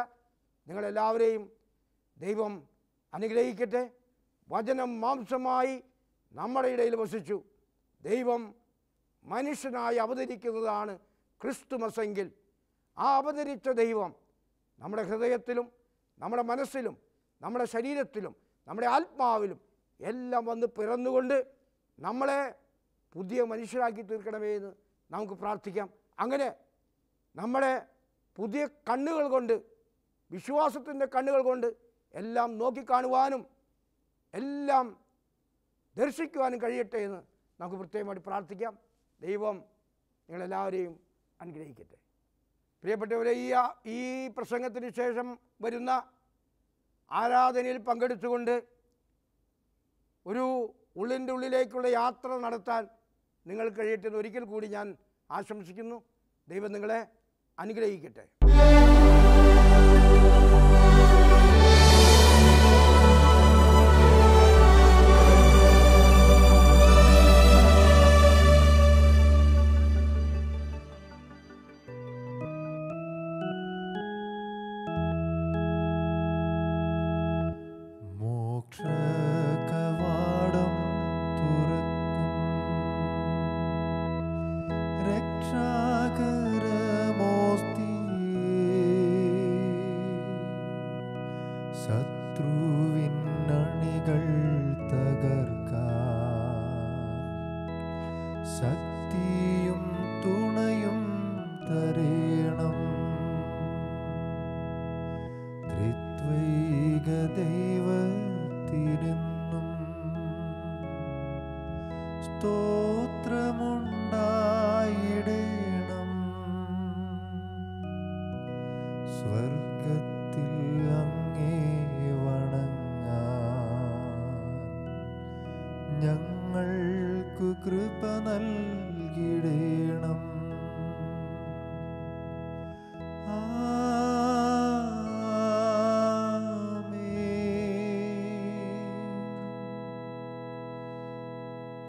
നിങ്ങളെല്ലാവരെയും ദൈവം അനുഗ്രഹിക്കട്ടെ. വചനം മാംസമായി നമ്മുടെ ഇടയിൽ വസിച്ചു. ദൈവം മനുഷ്യനായി അവതരിക്കുന്നതാണ് ക്രിസ്തുമസെങ്കിൽ, ആ അവതരിച്ച ദൈവം നമ്മുടെ ഹൃദയത്തിലും നമ്മുടെ മനസ്സിലും നമ്മുടെ ശരീരത്തിലും നമ്മുടെ ആത്മാവിലും എല്ലാം വന്ന് പിറന്നുകൊണ്ട് നമ്മളെ പുതിയ മനുഷ്യരാക്കി തീർക്കണമേ എന്ന് നമുക്ക് പ്രാർത്ഥിക്കാം. അങ്ങനെ നമ്മളെ പുതിയ കണ്ണുകൾ കൊണ്ട്, വിശ്വാസത്തിൻ്റെ കണ്ണുകൾ കൊണ്ട് എല്ലാം നോക്കിക്കാണുവാനും എല്ലാം ദർശിക്കുവാനും കഴിയട്ടെ എന്ന് നമുക്ക് പ്രത്യേകമായിട്ട് പ്രാർത്ഥിക്കാം. ദൈവം നിങ്ങളെല്ലാവരെയും അനുഗ്രഹിക്കട്ടെ. പ്രിയപ്പെട്ടവരെ, ഈ പ്രസംഗത്തിന് ശേഷം വരുന്ന ആരാധനയിൽ പങ്കെടുത്തുകൊണ്ട് ഒരു ഉള്ളിൻ്റെ ഉള്ളിലേക്കുള്ള യാത്ര നടത്താൻ നിങ്ങൾ കഴിയട്ടെ എന്ന് ഒരിക്കൽ കൂടി ഞാൻ ആശംസിക്കുന്നു. ദൈവം നിങ്ങളെ അനുഗ്രഹിക്കട്ടെ.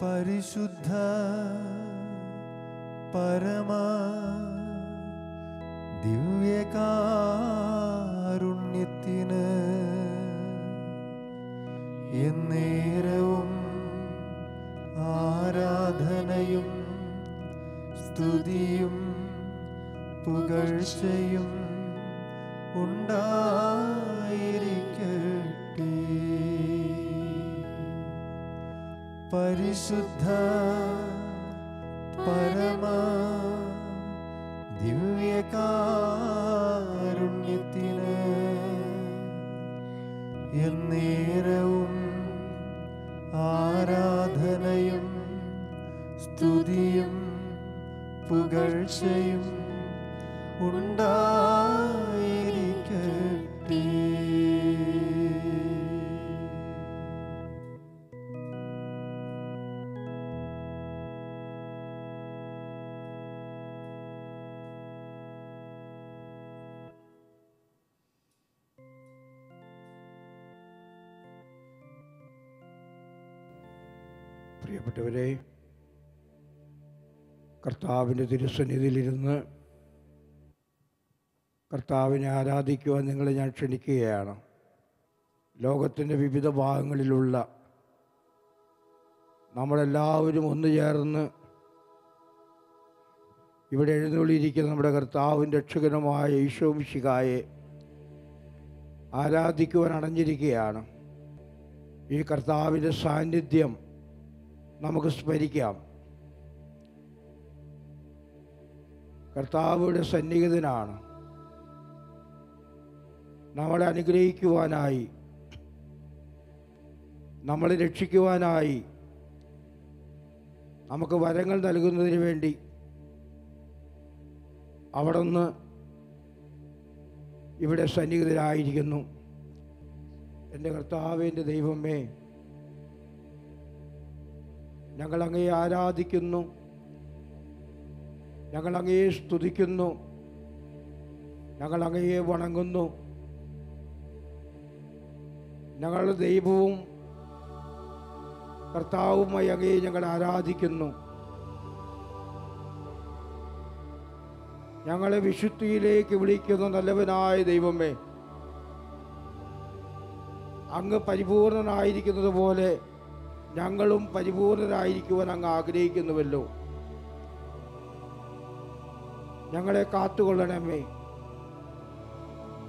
പരിശുദ്ധ പരമ ദിവ്യകാരുണ്യത്തിന് എന്നേരവും ആരാധനയും സ്തുതിയും പുകഴ്ചയും ഉണ്ടായിരിക്കട്ടെ. പരിശുദ്ധ പരമ ദിവ്യകാരുണ്യത്തിന് എന്നേരവും ആരാധനയും സ്തുതിയും പുകഴ്ചയും ഉണ്ടായിരിക്കട്ടെ. പ്രിയപ്പെട്ടവരെ, കർത്താവിൻ്റെ തിരുസന്നിധിയിലിരുന്ന് കർത്താവിനെ ആരാധിക്കുവാൻ നിങ്ങളെ ഞാൻ ക്ഷണിക്കുകയാണ്. ലോകത്തിൻ്റെ വിവിധ ഭാഗങ്ങളിലുള്ള നമ്മളെല്ലാവരും ഒന്നു ചേർന്ന് ഇവിടെ എഴുന്നള്ളിയിരിക്കുന്ന നമ്മുടെ കർത്താവിൻ്റെ രക്ഷകനുമായ ഈശോ മിശിഹായെ ആരാധിക്കുവാൻ അണഞ്ഞിരിക്കുകയാണ്. ഈ കർത്താവിൻ്റെ സാന്നിധ്യം നമുക്ക് സ്മരിക്കാം. കർത്താവിയുടെ സന്നിഹിതനാണ്. നമ്മളെ അനുഗ്രഹിക്കുവാനായി, നമ്മളെ രക്ഷിക്കുവാനായി, നമുക്ക് വരങ്ങൾ നൽകുന്നതിന് വേണ്ടി അവിടുന്ന് ഇവിടെ സന്നിഹിതനായിരിക്കുന്നു. എൻ്റെ കർത്താവേ, എൻ്റെ ദൈവമേ, ഞങ്ങൾ അങ്ങയെ ആരാധിക്കുന്നു, ഞങ്ങൾ അങ്ങയെ സ്തുതിക്കുന്നു, ഞങ്ങൾ അങ്ങയെ വണങ്ങുന്നു. ഞങ്ങളുടെ ദൈവവും കർത്താവുമായി അങ്ങയെ ഞങ്ങൾ ആരാധിക്കുന്നു. ഞങ്ങളെ വിശുദ്ധിയിലേക്ക് വിളിക്കുന്ന നല്ലവനായ ദൈവമേ, അങ്ങ് പരിപൂർണനായിരിക്കുന്നത് പോലെ ഞങ്ങളും പരിപൂർണരായിരിക്കുവാൻ അങ്ങ് ആഗ്രഹിക്കുന്നുവല്ലോ. ഞങ്ങളെ കാത്തുകൊള്ളണമേ,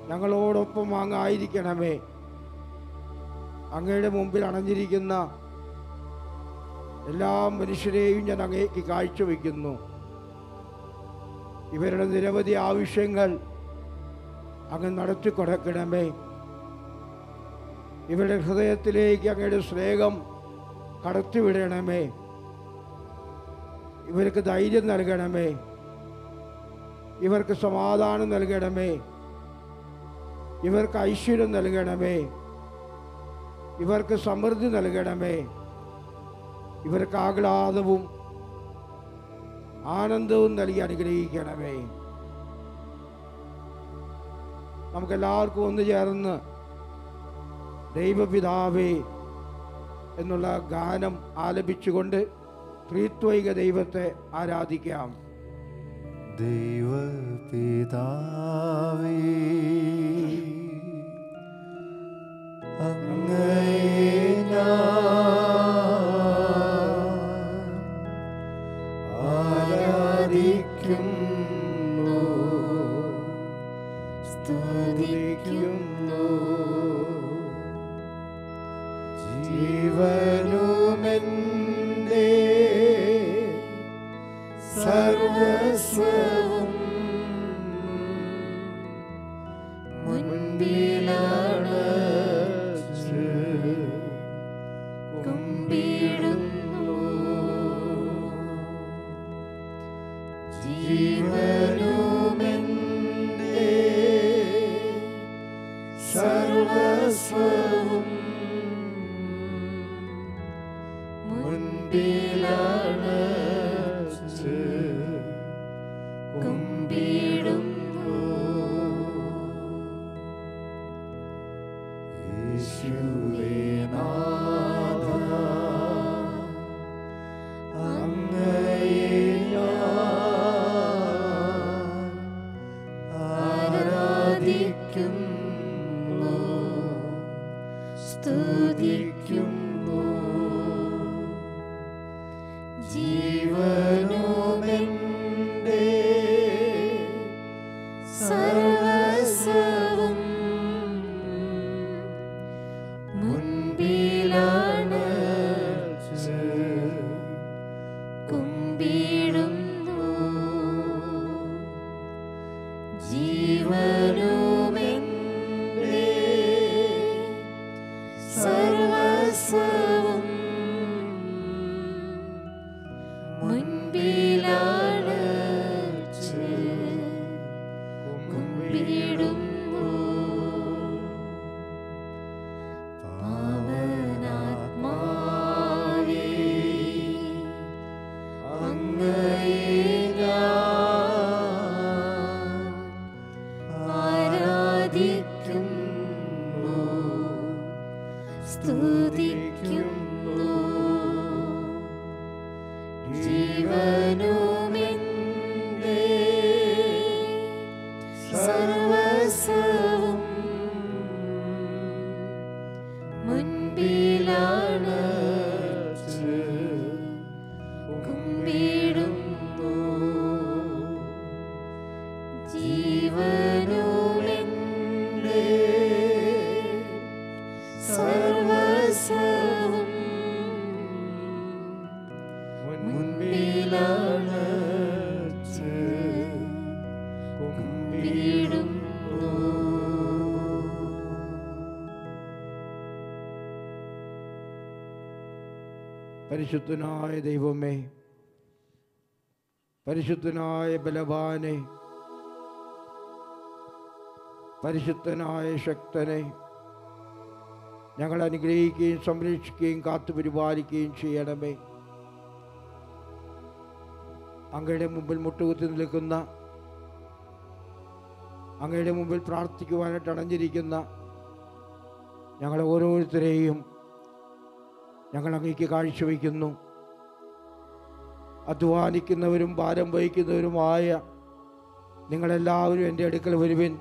ഞങ്ങളോടൊപ്പം അങ്ങ് ആയിരിക്കണമേ. അങ്ങയുടെ മുമ്പിൽ അണഞ്ഞിരിക്കുന്ന എല്ലാ മനുഷ്യരെയും ഞാൻ അങ്ങേക്ക് കാഴ്ചവെക്കുന്നു. ഇവരുടെ നിരവധി ആവശ്യങ്ങൾ അങ്ങ് നടത്തിക്കൊടുക്കണമേ. ഇവരുടെ ഹൃദയത്തിലേക്ക് അങ്ങയുടെ സ്നേഹം കടത്തിവിടണമേ. ഇവർക്ക് ധൈര്യം നൽകണമേ, ഇവർക്ക് സമാധാനം നൽകണമേ, ഇവർക്ക് ഐശ്വര്യം നൽകണമേ, ഇവർക്ക് സമൃദ്ധി നൽകണമേ, ഇവർക്ക് ആഹ്ലാദവും ആനന്ദവും നൽകി അനുഗ്രഹിക്കണമേ. നമുക്കെല്ലാവർക്കും ഒന്ന് ചേർന്ന് ദൈവപിതാവേ എന്നുള്ള ഗാനം ആലപിച്ചുകൊണ്ട് ത്രിത്വൈക ദൈവത്തെ ആരാധിക്കാം. ദൈവപിതാവേ, അങ്ങയെ ആരാധിക്കുന്നു, സ്തുതിക്കുന്നു. ജീവനുമെന്റെ സർവസ്വവും മുൻപിലണച്ച് കുമ്പിടുന്നു. ജീവനുമെന്റെ സർവസ്വവും മുൻപിലണച്ച് കുമ്പിടുന്നു. യേശുവേ നാഥ, അങ്ങയെ ആരാധിക്കുന്നു, സ്തുതിക്കുന്നു. ജീവനുമെന്റെ സർവസ്വവും മുൻപിലാണ് കുമ്പിടുന്നു. ജീവനുമെന്റെ സർവസ്വവും മുൻപിലാണ് കുമ്പിടുന്നു. പാവനാത്മാവേ അങ്ങയെ ഞാൻ ആരാധിക്കുന്നു, സ്തുതിക്കുന്നു. ജീവനുമെന്റെ സർവസ്വവും മുൻപിലാണ് കുമ്പിടുന്നു. ജീവനുമെന്റെ സർവസ്വവും മുൻപിലാണ് കുമ്പിടുന്നു. പരിശുദ്ധനായ ദൈവമേ, പരിശുദ്ധനായ ബലവാനെ, പരിശുദ്ധനായ ശക്തനെ, ഞങ്ങൾ അനുഗ്രഹിക്കുകയും സംരക്ഷിക്കുകയും കാത്തുപരിപാലിക്കുകയും ചെയ്യണമേ. അങ്ങയുടെ മുമ്പിൽ മുട്ടുകുത്തി നിൽക്കുന്ന, അങ്ങയുടെ മുമ്പിൽ പ്രാർത്ഥിക്കുവാനായിട്ട് അണഞ്ഞിരിക്കുന്ന ഞങ്ങളെ ഓരോരുത്തരെയും ഞങ്ങൾ അങ്ങേക്ക് കാഴ്ചവെക്കുന്നു. അധ്വാനിക്കുന്നവരും ഭാരം വഹിക്കുന്നവരുമായ നിങ്ങളെല്ലാവരും എൻ്റെ അടുക്കൽ വരുവിൻ,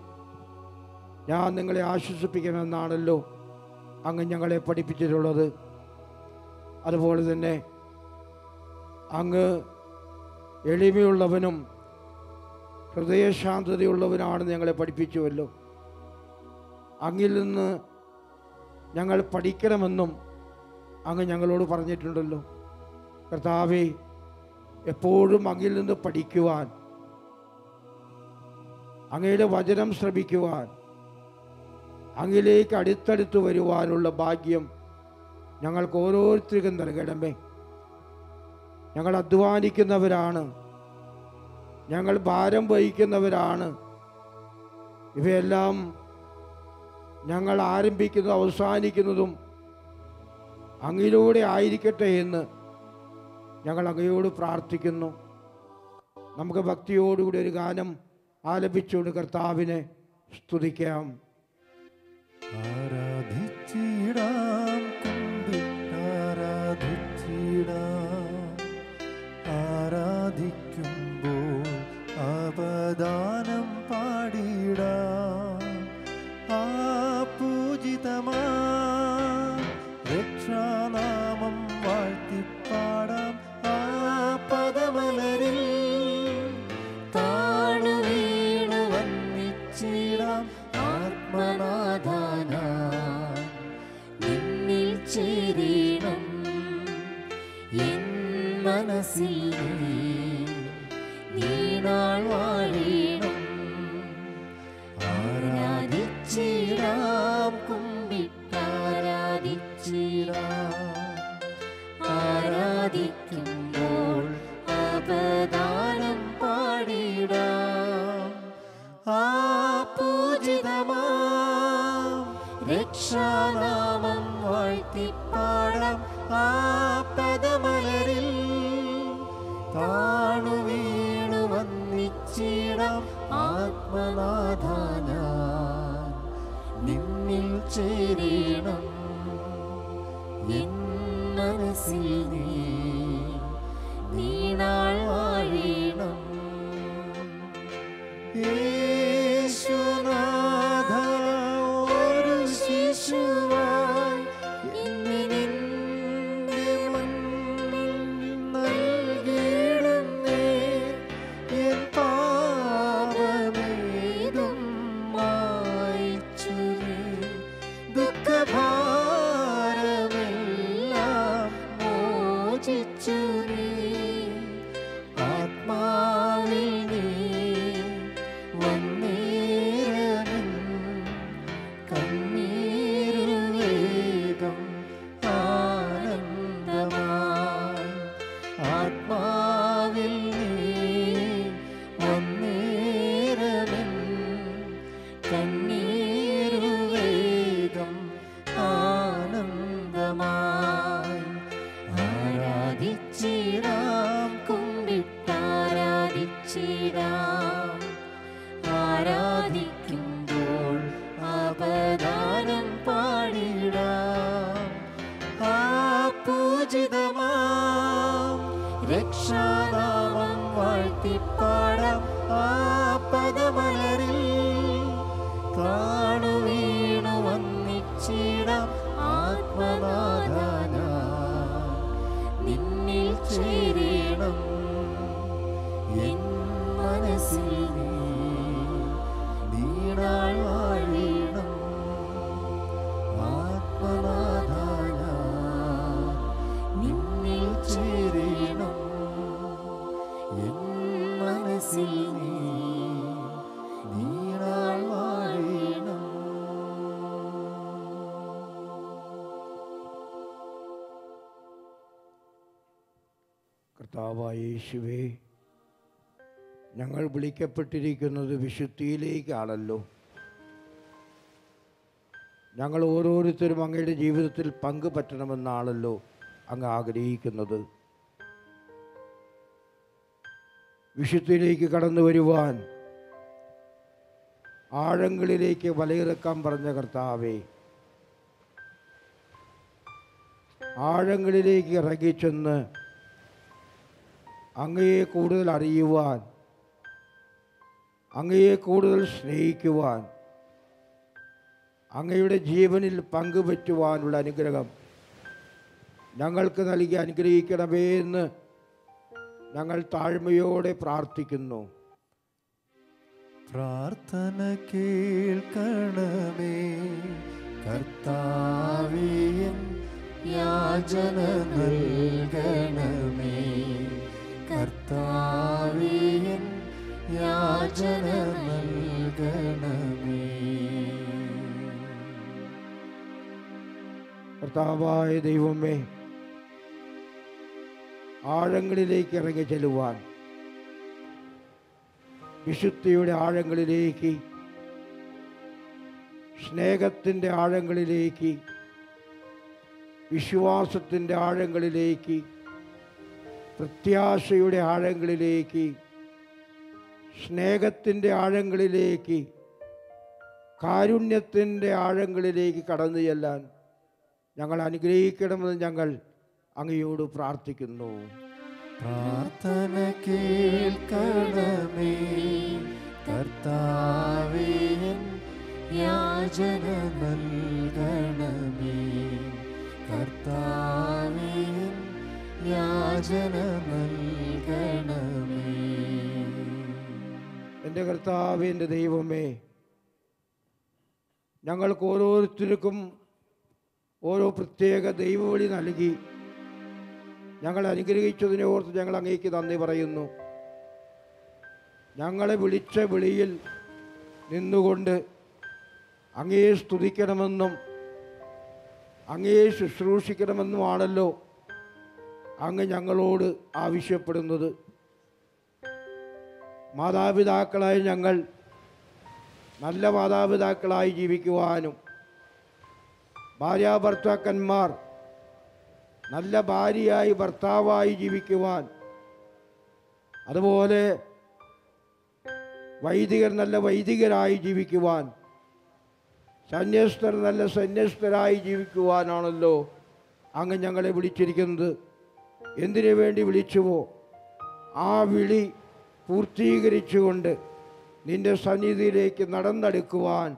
ഞാൻ നിങ്ങളെ ആശ്വസിപ്പിക്കുമെന്നാണല്ലോ അങ്ങ് ഞങ്ങളെ പഠിപ്പിച്ചിട്ടുള്ളത്. അതുപോലെ തന്നെ അങ്ങ് എളിമയുള്ളവനും ഹൃദയശാന്തതയുള്ളവനാണെന്ന് ഞങ്ങളെ പഠിപ്പിച്ചുവല്ലോ. അങ്ങിൽ നിന്ന് ഞങ്ങൾ പഠിക്കണമെന്നും അങ്ങ് ഞങ്ങളോട് പറഞ്ഞിട്ടുണ്ടല്ലോ. കർത്താവേ, എപ്പോഴും അങ്ങിൽ നിന്ന് പഠിക്കുവാൻ, അങ്ങയുടെ വചനം ശ്രമിക്കുവാൻ, അങ്ങിലേക്ക് അടുത്തടുത്ത് വരുവാനുള്ള ഭാഗ്യം ഞങ്ങൾക്ക് ഓരോരുത്തർക്കും നൽകണമേ. ഞങ്ങൾ അധ്വാനിക്കുന്നവരാണ്, ഞങ്ങൾ ഭാരം വഹിക്കുന്നവരാണ്. ഇവയെല്ലാം ഞങ്ങൾ ആരംഭിക്കുന്നതും അവസാനിക്കുന്നതും അങ്ങിലൂടെ ആയിരിക്കട്ടെ എന്ന് ഞങ്ങൾ അങ്ങയോട് പ്രാർത്ഥിക്കുന്നു. നമുക്ക് ഭക്തിയോടുകൂടി ഒരു ഗാനം ആലപിച്ചുകൊണ്ട് കർത്താവിനെ സ്തുതിക്കാം. ആരാധിച്ചിടാം, കുമ്പിട്ടാരാധിച്ചിടാം. ആരാധിക്കുമ്പോൾ അവദാനം പാടിടാം. ആ പൂജിതമാ രക്ഷാനാമം വാഴ്ത്തിപ്പാടാം. ആ പദമലരിൽ താണു വീണു വന്നിച്ചിടാം. ആത്മനാഥാന നിന്നിൽ ചേരണം, എൻ മനസ്സിൽ നീനാൾ വാഴണം. ആരാധിച്ചിടാം, കുമ്പിട്ടാരാധിച്ചിടാം. ആരാധിക്കുമ്പോൾ അവദാനം പാടിടാം. ആ പൂജിതമാം രക്ഷാനാമം വാഴ്ത്തിപ്പാടാം. ആ പദമലരിൽ താണു വീണു വന്നിച്ചിടാം. ആത്മനാഥാന നിന്നിൽ ചേരണം, എൻ മനസ്സിൽ നീനാൾ വാഴണം. യേശുനാഥ ഒരു ശിശുവായി കർത്താവായ യേശുവേ, ഞങ്ങൾ വിളിക്കപ്പെട്ടിരിക്കുന്നത് വിശുദ്ധിയിലേക്കാണല്ലോ. ഞങ്ങൾ ഓരോരുത്തരും അങ്ങയുടെ ജീവിതത്തിൽ പങ്കു പറ്റണമെന്നാണല്ലോ അങ്ങ് ആഗ്രഹിക്കുന്നത്. വിശുദ്ധിയിലേക്ക് കടന്നു വരുവാൻ ആഴങ്ങളിലേക്ക് വലയിറക്കാൻ പറഞ്ഞ കർത്താവേ, ആഴങ്ങളിലേക്ക് ഇറങ്ങിച്ചെന്ന് അങ്ങയെ കൂടുതൽ അറിയുവാൻ, അങ്ങയെ കൂടുതൽ സ്നേഹിക്കുവാൻ, അങ്ങയുടെ ജീവനിൽ പങ്കുപറ്റുവാനുള്ള അനുഗ്രഹം ഞങ്ങൾക്ക് നൽകി അനുഗ്രഹിക്കണമേ എന്ന് ഞങ്ങൾ താഴ്മയോടെ പ്രാർത്ഥിക്കുന്നു. പ്രാർത്ഥന കേൾക്കണമേ കർത്താവേ, യാചന നൽകണമേ കർത്താവേ, യാചന നൽകണമേ. കർത്താവായ ദൈവമേ, ആഴങ്ങളിലേക്ക് ഇറങ്ങി ചെല്ലുവാൻ, വിശുദ്ധിയുടെ ആഴങ്ങളിലേക്ക്, സ്നേഹത്തിൻ്റെ ആഴങ്ങളിലേക്ക്, വിശ്വാസത്തിൻ്റെ ആഴങ്ങളിലേക്ക്, പ്രത്യാശയുടെ ആഴങ്ങളിലേക്ക്, സ്നേഹത്തിൻ്റെ ആഴങ്ങളിലേക്ക്, കാരുണ്യത്തിൻ്റെ ആഴങ്ങളിലേക്ക് കടന്നു ചെല്ലാൻ ഞങ്ങൾ അനുഗ്രഹിക്കണമെന്ന് ഞങ്ങൾ അങ്ങയോട് പ്രാർത്ഥിക്കുന്നു. പ്രാർത്ഥന കേൾക്കണമേ കർത്താവേ, യാചന നൽകണമേ കർത്താവേ, യാചന നൽകണമേ. എൻ്റെ കർത്താവേ, എൻ്റെ ദൈവമേ, ഞങ്ങൾക്ക് ഓരോരുത്തർക്കും ഓരോ പ്രത്യേക ദൈവവിളി നൽകി ഞങ്ങൾ അനുഗ്രഹിച്ചതിനെ ഓർത്ത് ഞങ്ങൾ അങ്ങേക്ക് നന്ദി പറയുന്നു. ഞങ്ങളെ വിളിച്ച വിളിയിൽ നിന്നുകൊണ്ട് അങ്ങയെ സ്തുതിക്കണമെന്നും അങ്ങയെ ശുശ്രൂഷിക്കണമെന്നുമാണല്ലോ അങ്ങ് ഞങ്ങളോട് ആവശ്യപ്പെടുന്നത്. മാതാപിതാക്കളായി ഞങ്ങൾ നല്ല മാതാപിതാക്കളായി ജീവിക്കുവാനും, ഭാര്യാഭർത്താക്കന്മാർ നല്ല ഭാര്യയായി ഭർത്താവായി ജീവിക്കുവാൻ, അതുപോലെ വൈദികർ നല്ല വൈദികരായി ജീവിക്കുവാൻ, സന്യസ്തർ നല്ല സന്യസ്തരായി ജീവിക്കുവാനാണല്ലോ അങ്ങ് ഞങ്ങളെ വിളിച്ചിരിക്കുന്നത്. എന്തിനു വേണ്ടി വിളിച്ചുവോ ആ വിളി പൂർത്തീകരിച്ചുകൊണ്ട് നിന്റെ സന്നിധിയിലേക്ക് നടന്നെടുക്കുവാൻ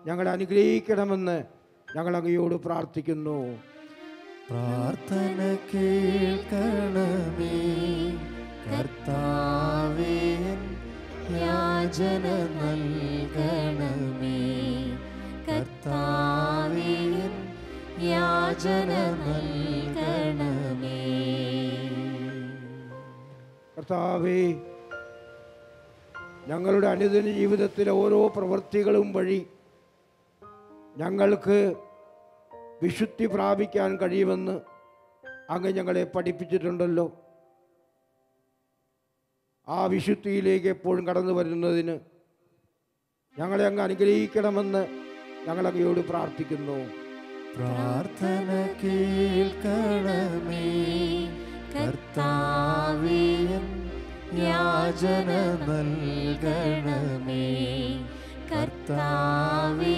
ഞങ്ങളെ അനുഗ്രഹിക്കണമെന്ന് ഞങ്ങൾ അങ്ങയോട് പ്രാർത്ഥിക്കുന്നു. പ്രാർത്ഥന കേൾക്കണമേ കർത്താവേ, യാചന നൽകണമേ കർത്താവേ, യാചന നൽകണമേ. കർത്താവേ, ഞങ്ങളുടെ അനുദിന ജീവിതത്തിലെ ഓരോ പ്രവൃത്തികളും വഴി ഞങ്ങൾക്ക് വിശുദ്ധി പ്രാപിക്കാൻ കഴിയുമെന്ന് അങ്ങ് ഞങ്ങളെ പഠിപ്പിച്ചിട്ടുണ്ടല്ലോ. ആ വിശുദ്ധിയിലേക്ക് എപ്പോഴും കടന്നു വരുന്നതിന് ഞങ്ങളെ അങ്ങ് അനുഗ്രഹിക്കണമെന്ന് ഞങ്ങൾ അങ്ങയോട് പ്രാർത്ഥിക്കുന്നു. പ്രാർത്ഥന കേൾക്കണമേ കർത്താവേ, യാചന നൽകണമേ കർത്താവേ,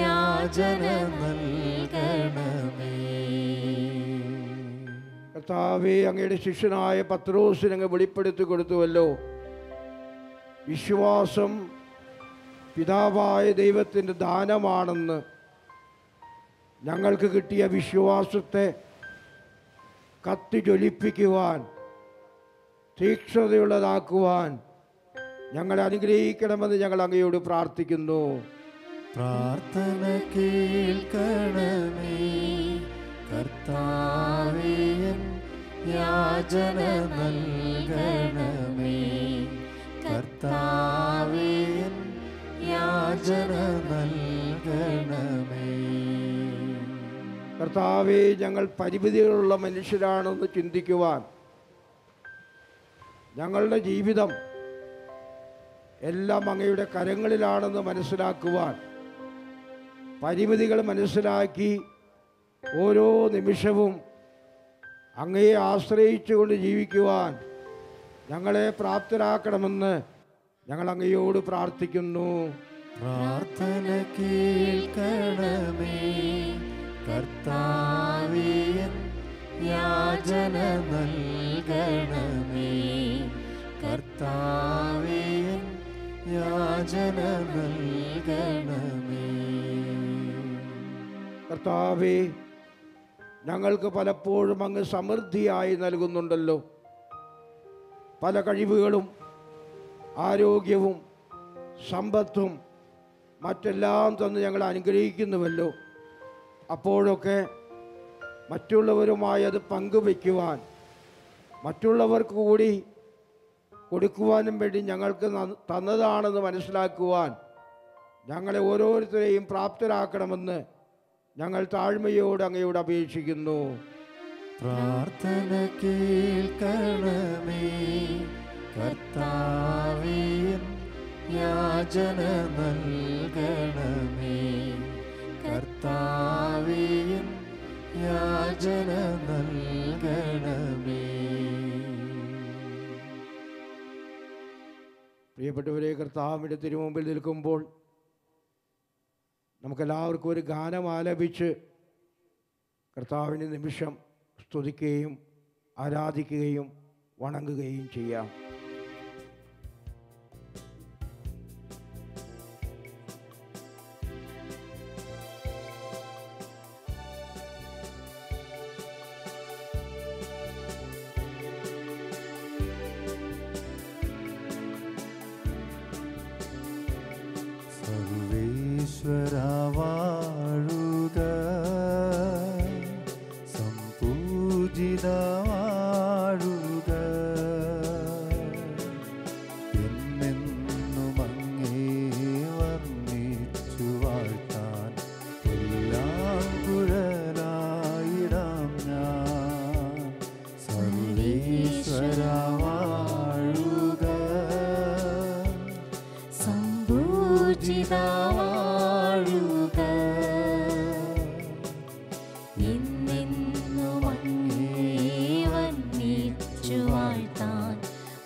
യാചന നൽകണമേ. കർത്താവേ, അങ്ങയുടെ ശിഷ്യനായ പത്രോസിന് അങ്ങ് വെളിപ്പെടുത്തി കൊടുത്തുവല്ലോ. വിശ്വാസം പിതാവായ ദൈവത്തിൻ്റെ ദാനമാണെന്ന്. ഞങ്ങൾക്ക് കിട്ടിയ വിശ്വാസത്തെ കത്തിജ്വലിപ്പിക്കുവാൻ, തീക്ഷ്ണതയുള്ളതാക്കുവാൻ ഞങ്ങളെ അനുഗ്രഹിക്കണമെന്ന് ഞങ്ങൾ അങ്ങയോട് പ്രാർത്ഥിക്കുന്നു. പ്രാർത്ഥന കേൾക്കണമേ കർത്താവേ, യാചന നൽകണമേ കർത്താവേ, യാചന നൽകണമേ. കർത്താവേ, ഞങ്ങൾ പരിമിതികളുള്ള മനുഷ്യരാണെന്ന് ചിന്തിക്കുവാൻ ഞങ്ങളുടെ ജീവിതം എല്ലാം അങ്ങയുടെ കരങ്ങളിലാണെന്ന് മനസ്സിലാക്കുവാൻ, പരിമിതികൾ മനസ്സിലാക്കി ഓരോ നിമിഷവും അങ്ങയെ ആശ്രയിച്ചുകൊണ്ട് ജീവിക്കുവാൻ ഞങ്ങളെ പ്രാപ്തരാക്കണമെന്ന് ഞങ്ങൾ അങ്ങയോട് പ്രാർത്ഥിക്കുന്നു. പ്രാർത്ഥന കേൾക്കണമേ കർത്താവേ, യാചന നൽകണമേ കർത്താവേ, യാചന നൽകണമേ. കർത്താവേ, ഞങ്ങൾക്ക് പലപ്പോഴും അങ്ങ് സമൃദ്ധിയായി നൽകുന്നുണ്ടല്ലോ. പല കഴിവുകളും ആരോഗ്യവും സമ്പത്തും മറ്റെല്ലാം തന്ന് ഞങ്ങൾ അനുഗ്രഹിക്കുന്നുവല്ലോ. അപ്പോഴൊക്കെ മറ്റുള്ളവരുമായി അത് പങ്കുവയ്ക്കുവാൻ, മറ്റുള്ളവർക്ക് കൂടി കൊടുക്കുവാനും വേണ്ടി ഞങ്ങൾക്ക് തന്നതാണെന്ന് മനസ്സിലാക്കുവാൻ ഞങ്ങളെ ഓരോരുത്തരെയും പ്രാപ്തരാക്കണമെന്ന് ഞങ്ങൾ താഴ്മയോട് അങ്ങയോട് അപേക്ഷിക്കുന്നു. പ്രാർത്ഥന കേൾക്കണമേ കർത്താവേ, യാചന നൽകണമേ കർത്താവേ, യാചന നൽകണമേ. പ്രിയപ്പെട്ടവരെ, കർത്താവിൻ്റെ തിരുമുമ്പിൽ നിൽക്കുമ്പോൾ നമുക്കെല്ലാവർക്കും ഒരു ഗാനം ആലപിച്ച് കർത്താവിൻ്റെ നിമിഷം സ്തുതിക്കുകയും ആരാധിക്കുകയും വണങ്ങുകയും ചെയ്യാം. സർവേശ്വരാ വാഴുക, സംപൂജിതാ വാഴുക, എന്നെന്നും അങ്ങേ വർണ്ണിച്ചു വാഴ്ത്താൻ പുല്ലാങ്കുഴലായിടാം ഞാൻ. സർവേശ്വരാ വാഴുക, വാഴുക, എന്നെന്നും അങ്ങേ വർണ്ണിച്ചു വാഴ്ത്താൻ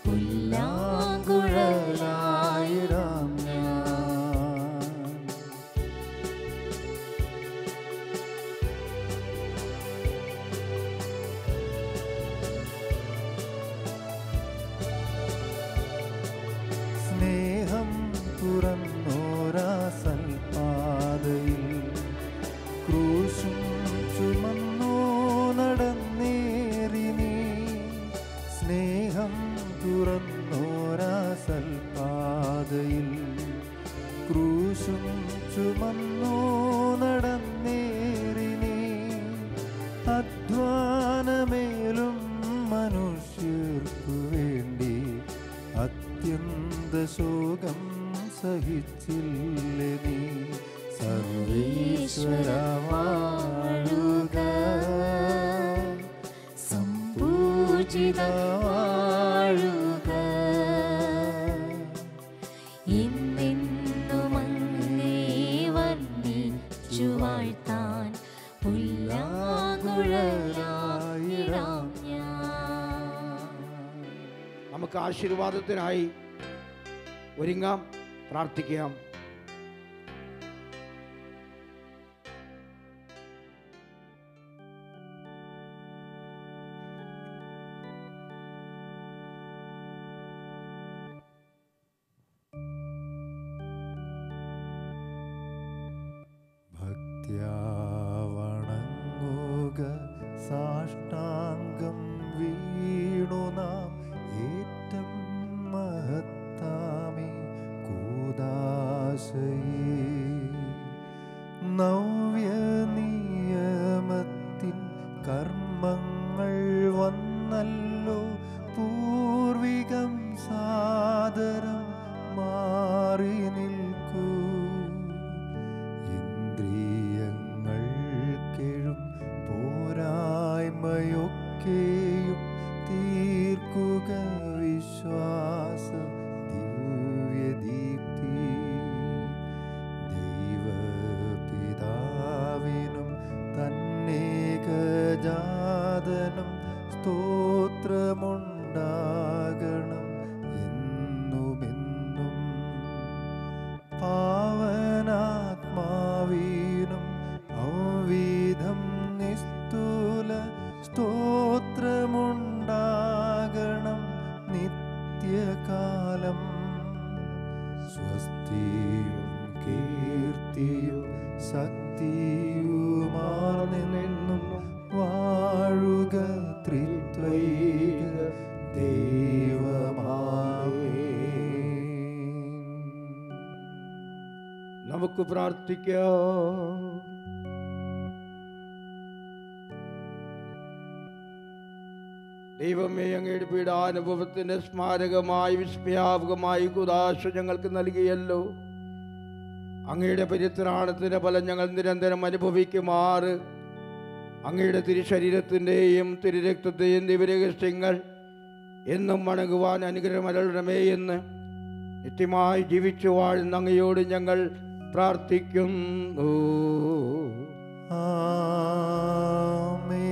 പുല്ലാങ്കുഴലായിടാം ഞാൻ. സ്നേഹം തുറന്നോരാ സൽപാതയിൽ ക്രൂശും ചുമന്നോ നടന്നേറി നീ. സ്നേഹം തുറന്നോരാ സൽപാതയിൽ ക്രൂശും ചുമന്നോ നടന്നേറി നീ. അധ്വാനമേലും മനുഷ്യർക്കു വേണ്ടി അത്യന്ത ശോകം സഹിച്ചില്ലേ നീ. സർവേശ്വരാ വാഴുക, സംപൂജിതാ വാഴുക, എന്നെന്നും അങ്ങേ വർണ്ണിച്ചു വാഴ്ത്താൻ പുല്ലാങ്കുഴലായിടാം ഞാൻ. നമുക്ക് ആശീർവാദത്തിനായി ഒരുങ്ങാം, പ്രാർത്ഥിക്കാം. ഭക്ത്യാ വണങ്ങുക, സാഷ്ടാംഗം വീണു നാം ഏറ്റം മഹത്താമി കൂദാശയേ. നവ്യനിയമത്തിൻ കർമ്മങ്ങൾ വന്നല്ലോ, പൂർവികം സാദരം മാറി നിൽക്കൂ. ഇന്ദ്രിയങ്ങൾ കെഴും പോരായ്മയൊക്കെയും തീർക്കുക വിശ്വ ശക്തിയുമാർന്നെന്നും വാഴുക ത്രിത്വൈക ദൈവമാമേൻ. നമുക്ക് പ്രാർത്ഥിക്കാം. ദൈവമേ, അങ്ങയുടെ പീഡാനുഭവത്തിന്റെ സ്മാരകമായി വിസ്മയാപകമായി കുദാശ ഞങ്ങൾക്ക് നൽകിയല്ലോ. അങ്ങയുടെ പരിത്രാണത്തിന്റെ ഫലം ഞങ്ങൾ നിരന്തരം അനുഭവിക്കുമാറ് അങ്ങയുടെ തിരുശരീരത്തിൻ്റെയും തിരുരക്തത്തെയും ദിവ്യരഹസ്യങ്ങൾ എന്നും വണങ്ങുവാൻ അനുഗ്രഹമരുളണമേ എന്ന് നിത്യമായി ജീവിച്ചു വാഴുന്ന അങ്ങയോട് ഞങ്ങൾ പ്രാർത്ഥിക്കുന്നു. ആമേൻ.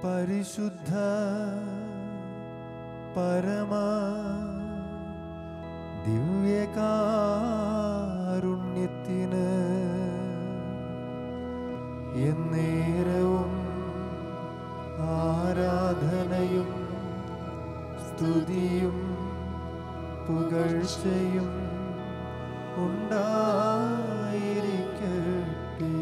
പരിശുദ്ധ പരമ ദിവ്യകാരുണ്യത്തിന് എന്നേരവും ആരാധനയും സ്തുതിയും പുകഴ്ചയും ഉണ്ടായിരിക്കട്ടെ.